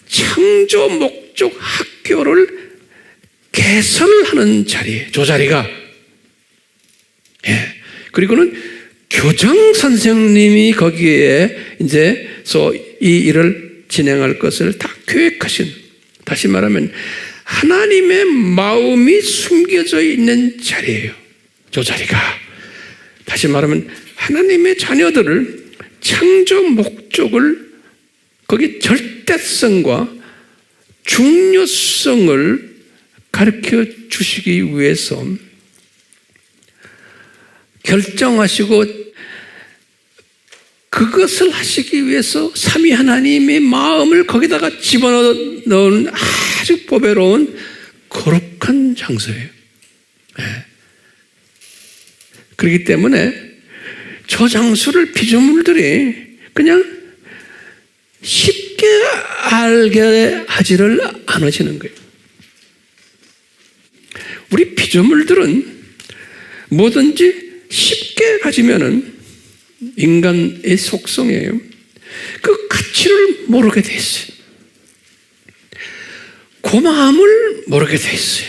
창조 목적 학교를 개설하는 자리예요. 저 자리가. 예. 그리고는 교장 선생님이 거기에 이제서 이 일을 진행할 것을 다 계획하신, 다시 말하면 하나님의 마음이 숨겨져 있는 자리예요. 저 자리가. 다시 말하면 하나님의 자녀들을 창조 목적을, 거기 절대성과 중요성을 가르쳐 주시기 위해서 결정하시고, 그것을 하시기 위해서 삼위 하나님의 마음을 거기다가 집어넣은 아주 보배로운 거룩한 장소예요. 네. 그렇기 때문에 저 장소를 피조물들이 그냥 쉽게 알게 하지를 않으시는 거예요. 우리 피조물들은 뭐든지 쉽게 가지면은 인간의 속성이에요. 그 가치를 모르게 돼 있어요. 그 마음을 모르게 돼 있어요.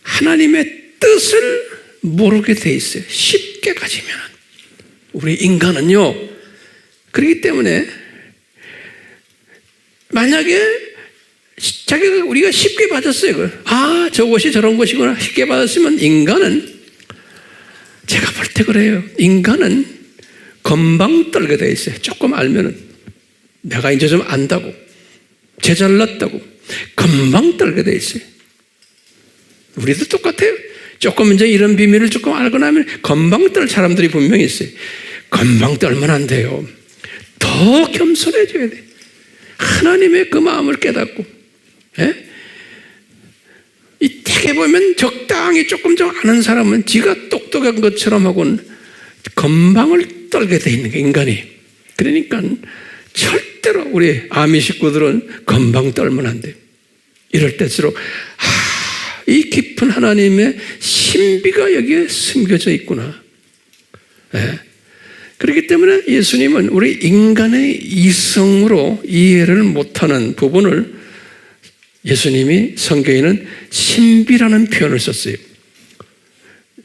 하나님의 뜻을 모르게 돼 있어요. 쉽게 가지면. 우리 인간은요. 그렇기 때문에 만약에 자기가, 우리가 쉽게 받았어요. 아, 저것이 저런 것이구나 쉽게 받았으면, 인간은, 제가 볼 때 그래요. 인간은 금방 떨게 돼 있어요. 조금 알면은, 내가 이제 좀 안다고, 제 잘났다고 금방 떨게 돼 있어요. 우리도 똑같아요. 조금 이제 이런 비밀을 조금 알고 나면 금방 떨 사람들이 분명히 있어요. 금방 떨면 안 돼요. 더 겸손해져야 돼. 하나님의 그 마음을 깨닫고, 예? 이 되게 보면 적당히 조금 좀 아는 사람은 지가 똑똑한 것처럼 하고는 금방을 떨게 돼 있는 게 인간이. 그러니까 절대로 우리 아미 식구들은 금방 떨면 안 돼요. 이럴 때일수록 이 깊은 하나님의 신비가 여기에 숨겨져 있구나. 예? 그렇기 때문에 예수님은 우리 인간의 이성으로 이해를 못하는 부분을 예수님이 성경에는 신비라는 표현을 썼어요.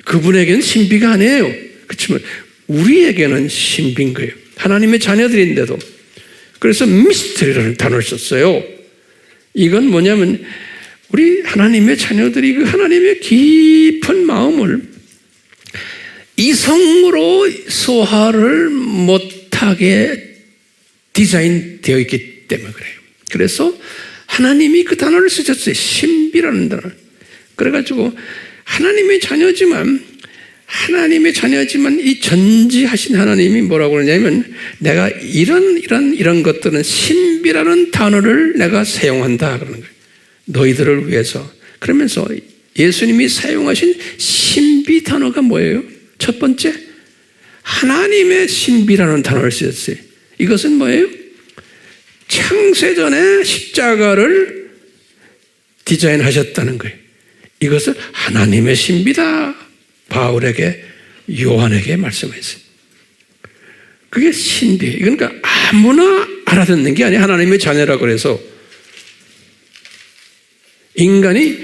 그분에게는 신비가 아니에요. 그렇지만 우리에게는 신비인 거예요. 하나님의 자녀들인데도. 그래서 미스터리라는 단어를 썼어요. 이건 뭐냐면 우리 하나님의 자녀들이 그 하나님의 깊은 마음을 이성으로 소화를 못하게 디자인되어 있기 때문에 그래요. 그래서 하나님이 그 단어를 쓰셨어요. 신비라는 단어. 그래가지고 하나님의 자녀지만 이 전지하신 하나님이 뭐라고 그러냐면, 내가 이런 것들은 신비라는 단어를 내가 사용한다 그러는 거예요. 너희들을 위해서. 그러면서 예수님이 사용하신 신비 단어가 뭐예요? 첫 번째, 하나님의 신비라는 단어를 쓰셨어요. 이것은 뭐예요? 창세전에 십자가를 디자인하셨다는 거예요. 이것을 하나님의 신비다. 바울에게, 요한에게 말씀했어요. 그게 신비. 그러니까 아무나 알아듣는 게 아니에요. 하나님의 자녀라고 그래서 인간이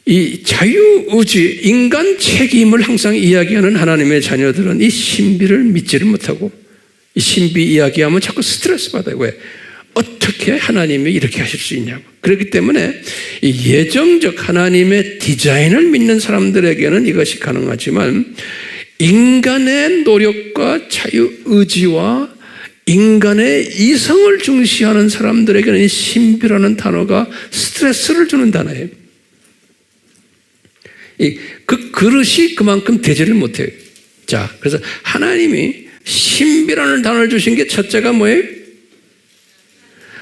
이 자유의지, 인간 책임을 항상 이야기하는 하나님의 자녀들은 이 신비를 믿지를 못하고, 이 신비 이야기하면 자꾸 스트레스 받아요. 왜? 어떻게 하나님이 이렇게 하실 수 있냐고. 그렇기 때문에 이 예정적 하나님의 디자인을 믿는 사람들에게는 이것이 가능하지만, 인간의 노력과 자유의지와 인간의 이성을 중시하는 사람들에게는 이 신비라는 단어가 스트레스를 주는 단어예요. 그 그릇이 그만큼 되지를 못해요. 자, 그래서 하나님이 신비라는 단어를 주신 게 첫째가 뭐예요?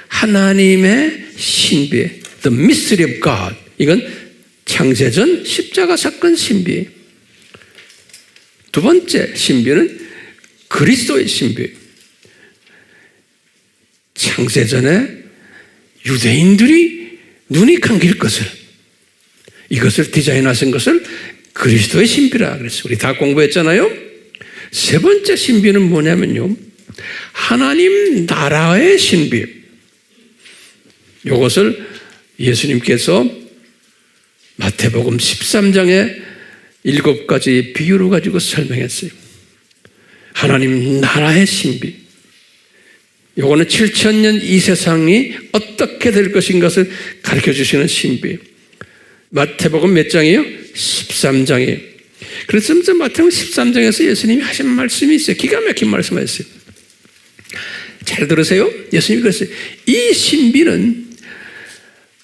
하나님의 신비, the mystery of God. 이건 창세전 십자가 사건 신비. 두 번째 신비는 그리스도의 신비. 창세전에 유대인들이 눈이 감길 것을, 이것을 디자인하신 것을 그리스도의 신비라 그랬어요. 우리 다 공부했잖아요. 세 번째 신비는 뭐냐면요, 하나님 나라의 신비. 이것을 예수님께서 마태복음 13장에 7가지 비유를 가지고 설명했어요. 하나님 나라의 신비. 이거는 7000년 이 세상이 어떻게 될 것인 것을 가르쳐 주시는 신비. 마태복음 몇 장이에요? 13장이에요. 그래서 마태복음 13장에서 예수님이 하신 말씀이 있어요. 기가 막힌 말씀하셨어요. 잘 들으세요. 예수님이 그랬어요. 이 신비는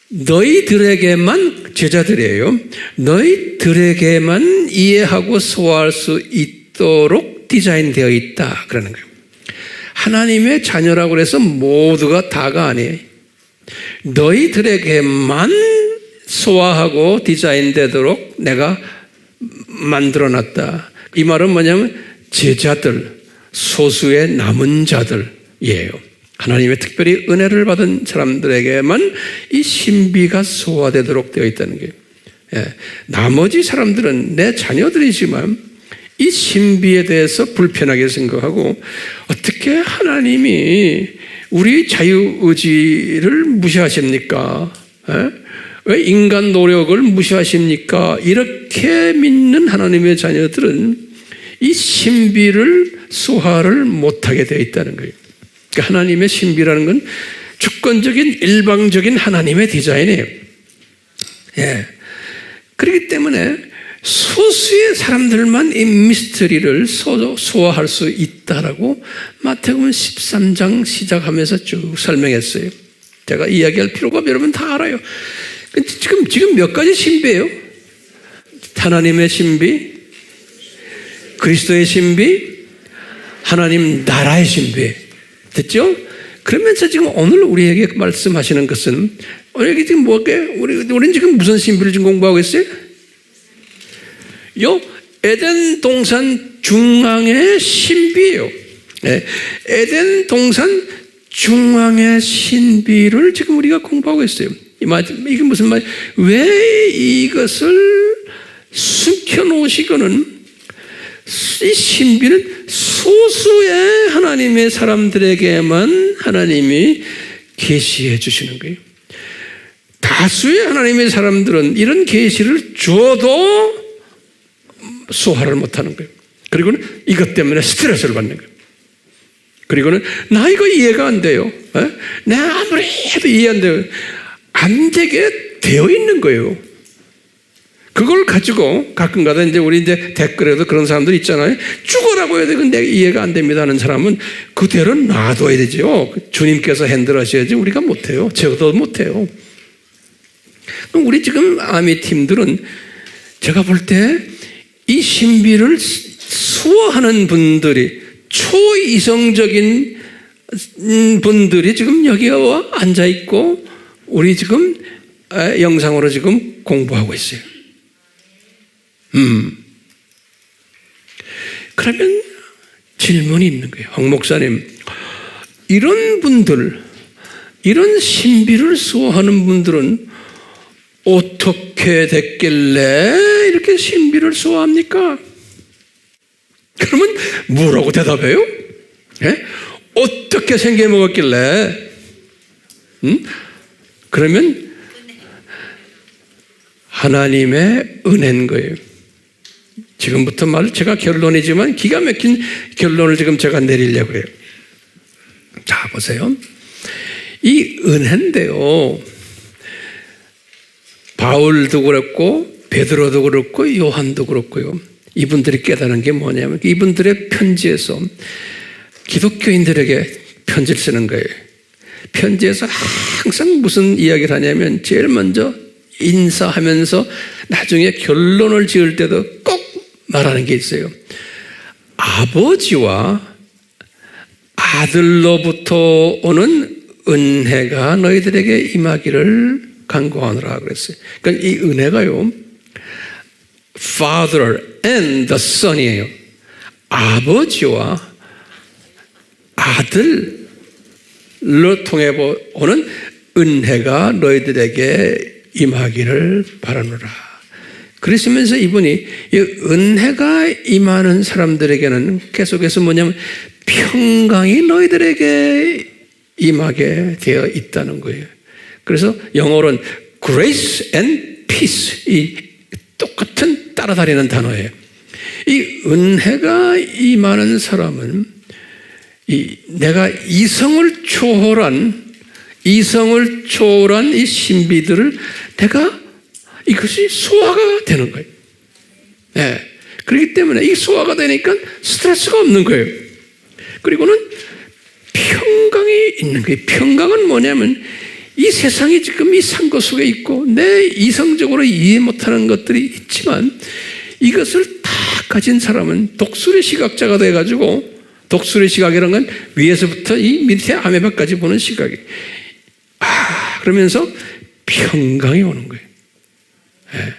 너희들에게만, 제자들이에요, 너희들에게만 이해하고 소화할 수 있도록 디자인되어 있다 그러는 거예요. 하나님의 자녀라고 해서 모두가 다가 아니에요. 너희들에게만 소화하고 디자인되도록 내가 만들어놨다. 이 말은 뭐냐면 제자들, 소수의 남은 자들이에요. 하나님의 특별히 은혜를 받은 사람들에게만 이 신비가 소화되도록 되어 있다는 거예요. 나머지 사람들은 내 자녀들이지만 이 신비에 대해서 불편하게 생각하고, 어떻게 하나님이 우리 자유의지를 무시하십니까? 왜 인간 노력을 무시하십니까? 이렇게 믿는 하나님의 자녀들은 이 신비를 소화를 못하게 되어 있다는 거예요. 그러니까 하나님의 신비라는 건 주권적인 일방적인 하나님의 디자인이에요. 그렇기 때문에 소수의 사람들만 이 미스터리를 소화할 수 있다라고 마태복음 13장 시작하면서 쭉 설명했어요. 제가 이야기할 필요가 없어요. 여러분 다 알아요. 지금 몇 가지 신비예요? 하나님의 신비, 그리스도의 신비, 하나님 나라의 신비. 됐죠? 그러면서 지금 오늘 우리에게 말씀하시는 것은, 우리에게 지금 우리는 지금 무슨 신비를 지금 공부하고 있어요? 에덴 동산 중앙의 신비예요. 에덴 동산 중앙의 신비를 지금 우리가 공부하고 있어요. 이게 무슨 말? 왜 이것을 숨겨놓으시고는, 이 신비는 소수의 하나님의 사람들에게만 하나님이 계시해 주시는 거예요. 다수의 하나님의 사람들은 이런 계시를 줘도 소화를 못하는 거예요. 그리고는 이것 때문에 스트레스를 받는 거예요. 그리고는 나 이거 이해가 안 돼요. 내가 아무리 해도 이해 안 돼요. 안 되게 되어 있는 거예요. 그걸 가지고 가끔가다 우리 댓글에도 그런 사람들 있잖아요. 죽어라고 해도 내가 이해가 안 됩니다 하는 사람은 그대로 놔둬야 되죠. 주님께서 핸들하셔야지 우리가 못해요. 저도 못해요. 그럼 우리 지금 아미 팀들은 제가 볼 때 이 신비를 수호하는 분들이, 초이성적인 분들이 지금 여기 와 앉아 있고 우리 지금 영상으로 지금 공부하고 있어요. 그러면 질문이 있는 거예요. 황 목사님, 이런 분들, 이런 신비를 수호하는 분들은 어떻게 됐길래 이렇게 신비를 수호합니까? 그러면 뭐라고 대답해요? 어떻게 생겨 먹었길래? 그러면 하나님의 은혜인 거예요. 지금부터 제가 결론이지만 기가 막힌 결론을 지금 제가 내리려고 해요. 자, 보세요. 이 은혜인데요, 바울도 그렇고 베드로도 그렇고 요한도 그렇고요, 이분들이 깨달은 게 뭐냐면 이분들의 편지에서 기독교인들에게 편지를 쓰는 거예요. 편지에서 항상 무슨 이야기를 하냐면 제일 먼저 인사하면서 나중에 결론을 지을 때도 꼭 말하는 게 있어요. 아버지와 아들로부터 오는 은혜가 너희들에게 임하기를 간구하노라 그랬어요. 그러니까 이 은혜가요, Father and the Son이에요. 아버지와 아들로 통해 오는 은혜가 너희들에게 임하기를 바라노라. 그러시면서 이분이 이 은혜가 임하는 사람들에게는 계속해서 뭐냐면 평강이 너희들에게 임하게 되어 있다는 거예요. 그래서 영어로는 grace and peace, 이 똑같은 따라다니는 단어예요. 이 은혜가 임하는 사람은 내가 이성을 초월한 이 신비들을 내가 이것이 소화가 되는 거예요. 네. 그렇기 때문에 이 소화가 되니까 스트레스가 없는 거예요. 그리고는 평강이 있는 거예요. 평강은 뭐냐면 이 세상이 지금 이 상고 속에 있고 내 이성적으로 이해 못하는 것들이 있지만 이것을 다 가진 사람은 독수리 시각자가 돼가지고, 독수리 시각이라는 건 위에서부터 이 밑에 아메바까지 보는 시각이, 그러면서 평강이 오는 거예요. 네.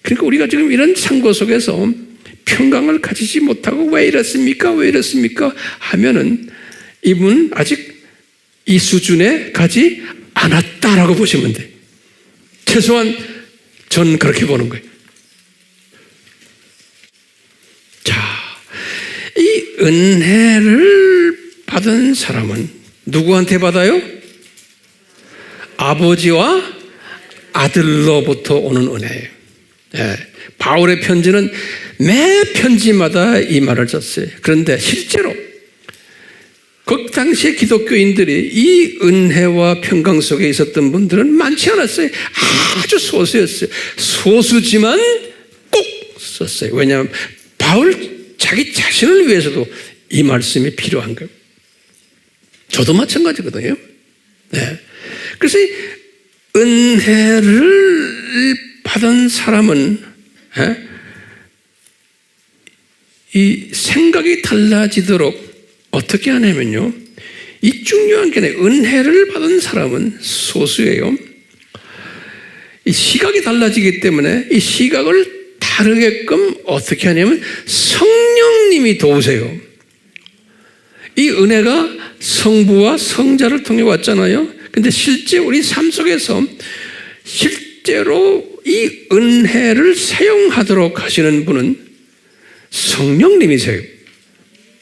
그러니까 우리가 지금 이런 상고 속에서 평강을 가지지 못하고 왜 이렇습니까? 왜 이렇습니까? 하면은 이분은 아직 이 수준에 가지 않았다라고 보시면 돼요. 최소한 전 그렇게 보는 거예요. 자, 이 은혜를 받은 사람은 누구한테 받아요? 아버지와 아들로부터 오는 은혜예요. 네. 바울의 편지는 매 편지마다 이 말을 썼어요. 그런데 실제로 그 당시에 기독교인들이 이 은혜와 평강 속에 있었던 분들은 많지 않았어요. 아주 소수였어요. 소수지만 꼭 썼어요. 왜냐하면 바울 자기 자신을 위해서도 이 말씀이 필요한 거예요. 저도 마찬가지거든요. 네. 그래서 은혜를 받은 사람은 이 생각이 달라지도록 어떻게 하냐면요, 이 중요한 게 은혜를 받은 사람은 소수예요. 이 시각이 달라지기 때문에 이 시각을 다르게끔 어떻게 하냐면 성령님이 도우세요. 이 은혜가 성부와 성자를 통해 왔잖아요. 근데 실제 우리 삶 속에서 실제로 이 은혜를 사용하도록 하시는 분은 성령님이세요.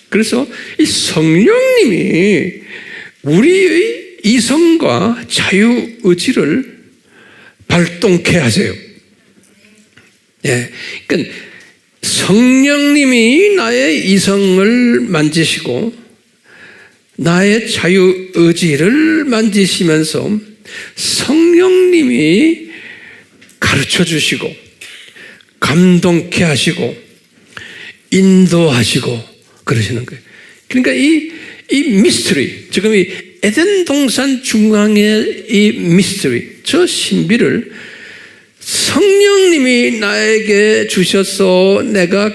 그래서 이 성령님이 우리의 이성과 자유의지를 발동케 하세요. 예, 그러니까 성령님이 나의 이성을 만지시고 나의 자유의지를 만지시면서 성령님이 가르쳐 주시고 감동케 하시고 인도하시고 그러시는 거예요. 그러니까 이 미스터리, 지금 이 에덴 동산 중앙의 이 미스터리, 저 신비를 성령님이 나에게 주셔서 내가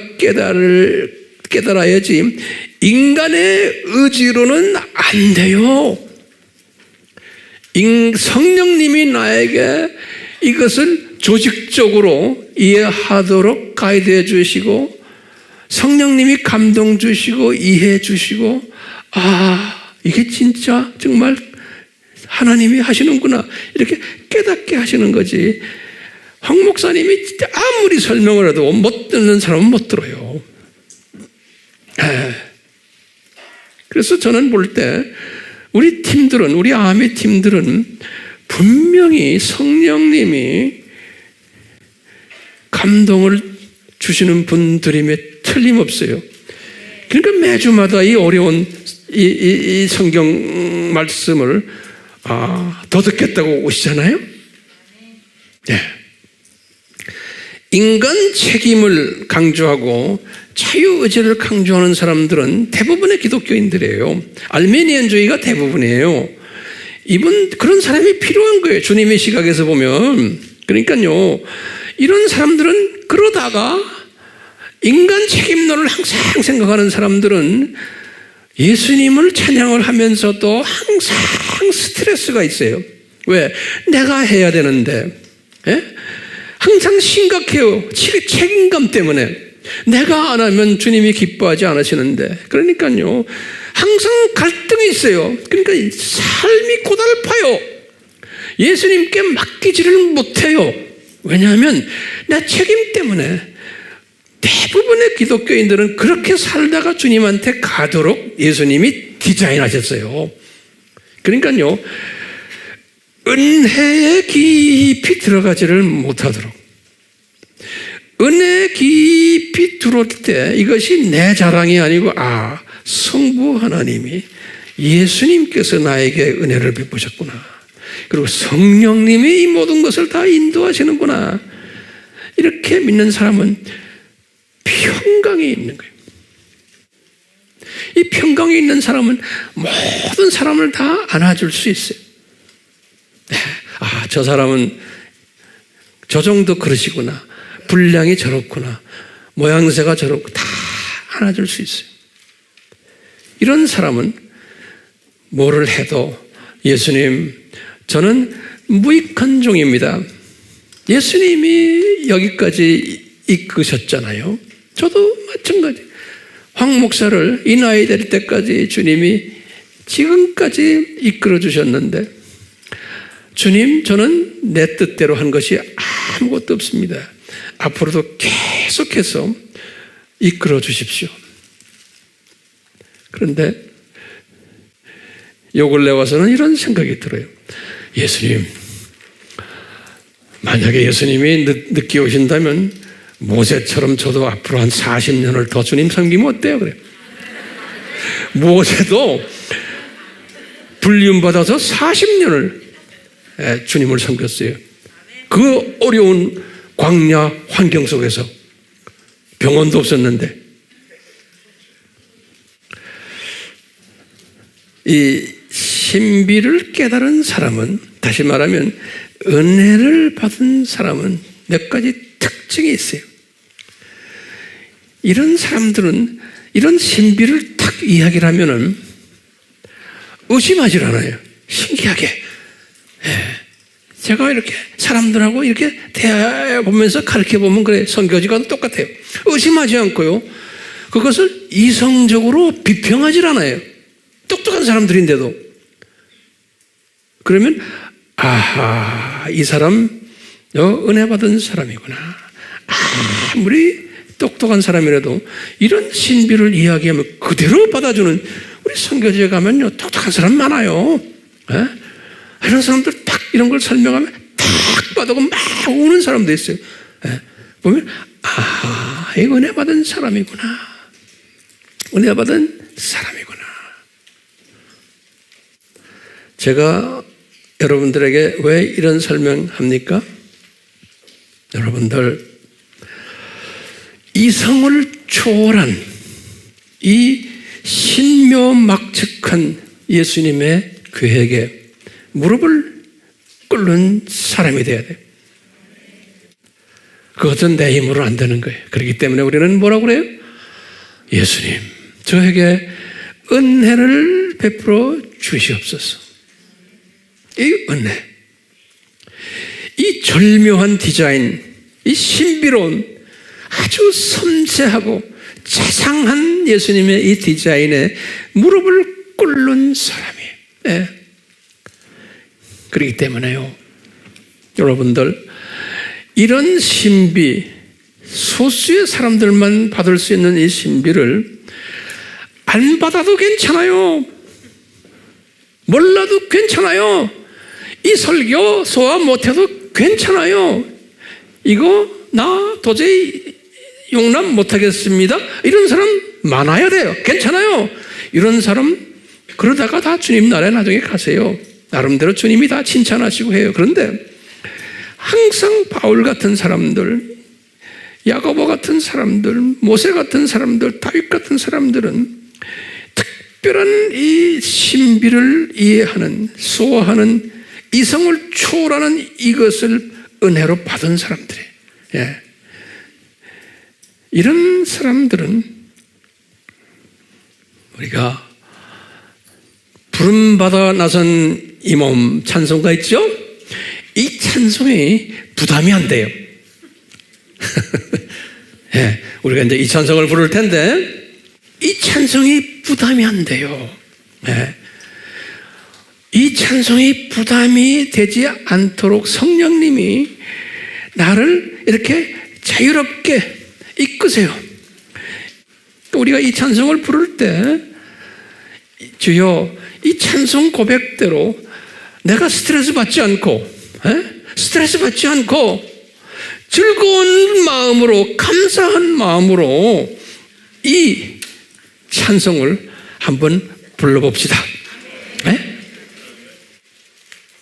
깨달아야지 인간의 의지로는 안 돼요. 성령님이 나에게 이것을 조직적으로 이해하도록 가이드해 주시고 성령님이 감동 주시고 이해해 주시고, 이게 진짜 정말 하나님이 하시는구나 이렇게 깨닫게 하시는 거지. 황 목사님이 진짜 아무리 설명을 해도 못 듣는 사람은 못 들어요. 그래서 저는 볼 때 우리 팀들은, 우리 아미 팀들은 분명히 성령님이 감동을 주시는 분들임에 틀림없어요. 그러니까 매주마다 이 어려운 이 성경 말씀을 더 듣겠다고 오시잖아요. 네. 인간 책임을 강조하고 자유의지를 강조하는 사람들은 대부분의 기독교인들이에요. 알메니안주의가 대부분이에요. 그런 사람이 필요한 거예요. 주님의 시각에서 보면. 그러니까요, 이런 사람들은 그러다가 인간 책임론을 항상 생각하는 사람들은 예수님을 찬양을 하면서도 항상 스트레스가 있어요. 왜? 내가 해야 되는데. 항상 심각해요. 책임감 때문에. 내가 안 하면 주님이 기뻐하지 않으시는데. 그러니까요, 항상 갈등이 있어요. 그러니까 삶이 고달파요. 예수님께 맡기지를 못해요. 왜냐하면 내 책임 때문에. 대부분의 기독교인들은 그렇게 살다가 주님한테 가도록 예수님이 디자인하셨어요. 그러니까요, 은혜에 깊이 들어가지를 못하도록, 은혜에 깊이 들어올 때 이것이 내 자랑이 아니고 성부 하나님이, 예수님께서 나에게 은혜를 베푸셨구나, 그리고 성령님이 이 모든 것을 다 인도하시는구나, 이렇게 믿는 사람은 평강이 있는 거예요. 이 평강이 있는 사람은 모든 사람을 다 안아줄 수 있어요. 저 사람은 저 정도 그러시구나, 분량이 저렇구나, 모양새가 저렇고, 다 안아줄 수 있어요. 이런 사람은 뭐를 해도 예수님, 저는 무익한 종입니다. 예수님이 여기까지 이끄셨잖아요. 저도 마찬가지. 황 목사를 이 나이 될 때까지 주님이 지금까지 이끌어 주셨는데, 주님, 저는 내 뜻대로 한 것이 아무것도 없습니다. 앞으로도 계속해서 이끌어 주십시오. 그런데 요 근래 와서는 이런 생각이 들어요. 예수님, 만약에 예수님이 늦게 오신다면 모세처럼 저도 앞으로 한 40년을 더 주님 섬기면 어때요? 그래요. 모세도 불리움받아서 40년을 주님을 섬겼어요. 그 어려운 광야 환경 속에서, 병원도 없었는데. 이 신비를 깨달은 사람은, 다시 말하면 은혜를 받은 사람은 몇 가지 특징이 있어요. 이런 사람들은 이런 신비를 딱 이야기를 하면은 의심하질 않아요. 신기하게. 제가 이렇게 사람들하고 이렇게 대화해보면서 가르쳐보면 그래, 선교지과도 똑같아요. 의심하지 않고요, 그것을 이성적으로 비평하질 않아요. 똑똑한 사람들인데도. 그러면 이 사람 은혜 받은 사람이구나. 아무리 똑똑한 사람이라도 이런 신비를 이야기하면 그대로 받아주는, 우리 선교지에 가면요, 똑똑한 사람 많아요. 이런 사람들 딱 이런 걸 설명하면 딱 받아고 막 우는 사람도 있어요. 보면 이거 은혜 받은 사람이구나. 은혜 받은 사람이구나. 제가 여러분들에게 왜 이런 설명합니까? 여러분들, 이성을 초월한 이 신묘막측한 예수님의 계획에 무릎을 꿇는 사람이 돼야 돼요. 그것은 내 힘으로 안 되는 거예요. 그렇기 때문에 우리는 뭐라고 그래요? 예수님, 저에게 은혜를 베풀어 주시옵소서. 이 은혜, 이 절묘한 디자인, 이 신비로운 아주 섬세하고 자상한 예수님의 이 디자인에 무릎을 꿇는 사람이에요. 그렇기 때문에요, 여러분들, 이런 신비, 소수의 사람들만 받을 수 있는 이 신비를 안 받아도 괜찮아요. 몰라도 괜찮아요. 이 설교 소화 못해도 괜찮아요. 이거 나 도저히 용납 못하겠습니다, 이런 사람 많아야 돼요. 괜찮아요. 이런 사람 그러다가 다 주님 나라에 나중에 가세요. 나름대로 주님이 다 칭찬하시고 해요. 그런데 항상 바울 같은 사람들, 야고보 같은 사람들, 모세 같은 사람들, 다윗 같은 사람들은 특별한 이 신비를 이해하는, 소화하는, 이성을 초월하는 이것을 은혜로 받은 사람들이에요. 이런 사람들은 우리가 부름받아 나선 이 몸 찬송가 있죠? 이 찬송이 부담이 안 돼요. 우리가 이제 이 찬송을 부를 텐데, 이 찬송이 부담이 안 돼요. 네. 이 찬송이 부담이 되지 않도록 성령님이 나를 이렇게 자유롭게 이끄세요. 우리가 이 찬송을 부를 때 주여 이 찬송 고백대로 내가 스트레스 받지 않고 즐거운 마음으로 감사한 마음으로 이 찬송을 한번 불러봅시다.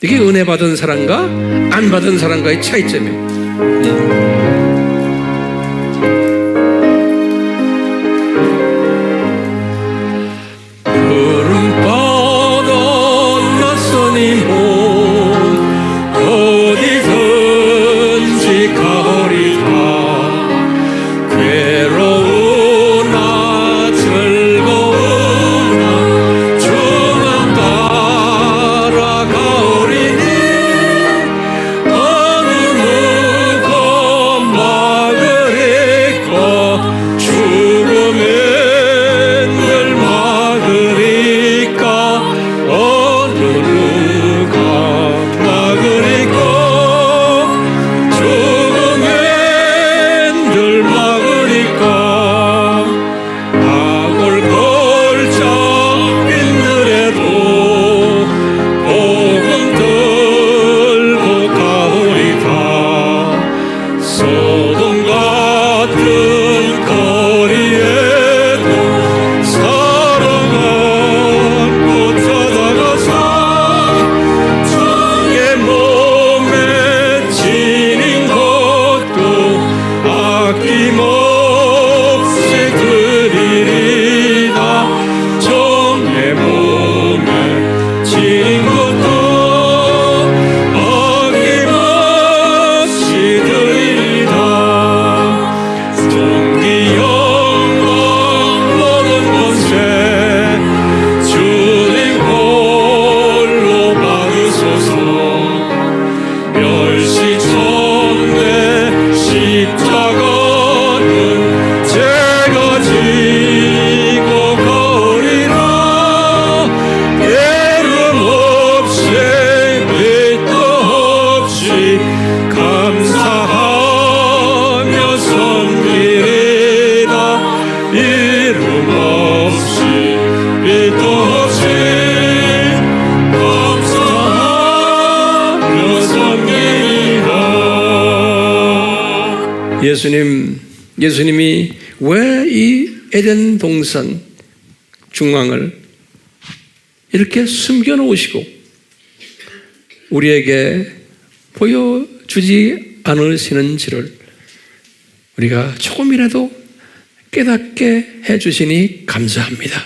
이게 은혜 받은 사람과 안 받은 사람과의 차이점이에요. 예수님이 왜 이 에덴 동산 중앙을 이렇게 숨겨놓으시고 우리에게 보여주지 않으시는지를 우리가 조금이라도 깨닫게 해주시니 감사합니다.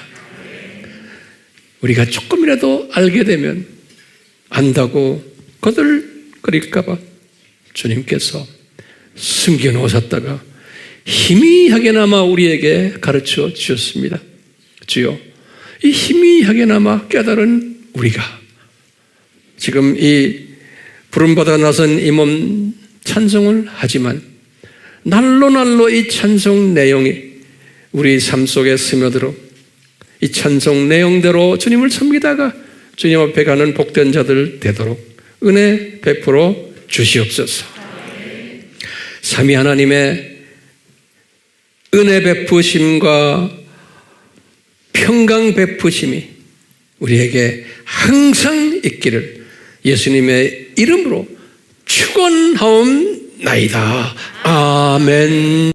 우리가 조금이라도 알게 되면 안다고 거들거릴까봐 주님께서 숨겨놓으셨다가 희미하게나마 우리에게 가르쳐 주셨습니다. 주여, 이 희미하게나마 깨달은 우리가 지금 이 부름받아 나선 이 몸 찬송을 하지만 날로 이 찬송 내용이 우리 삶 속에 스며들어 이 찬송 내용대로 주님을 섬기다가 주님 앞에 가는 복된 자들 되도록 은혜 베풀어 주시옵소서. 삼위 하나님의 은혜 베푸심과 평강 베푸심이 우리에게 항상 있기를 예수님의 이름으로 축원하옵나이다. 아멘.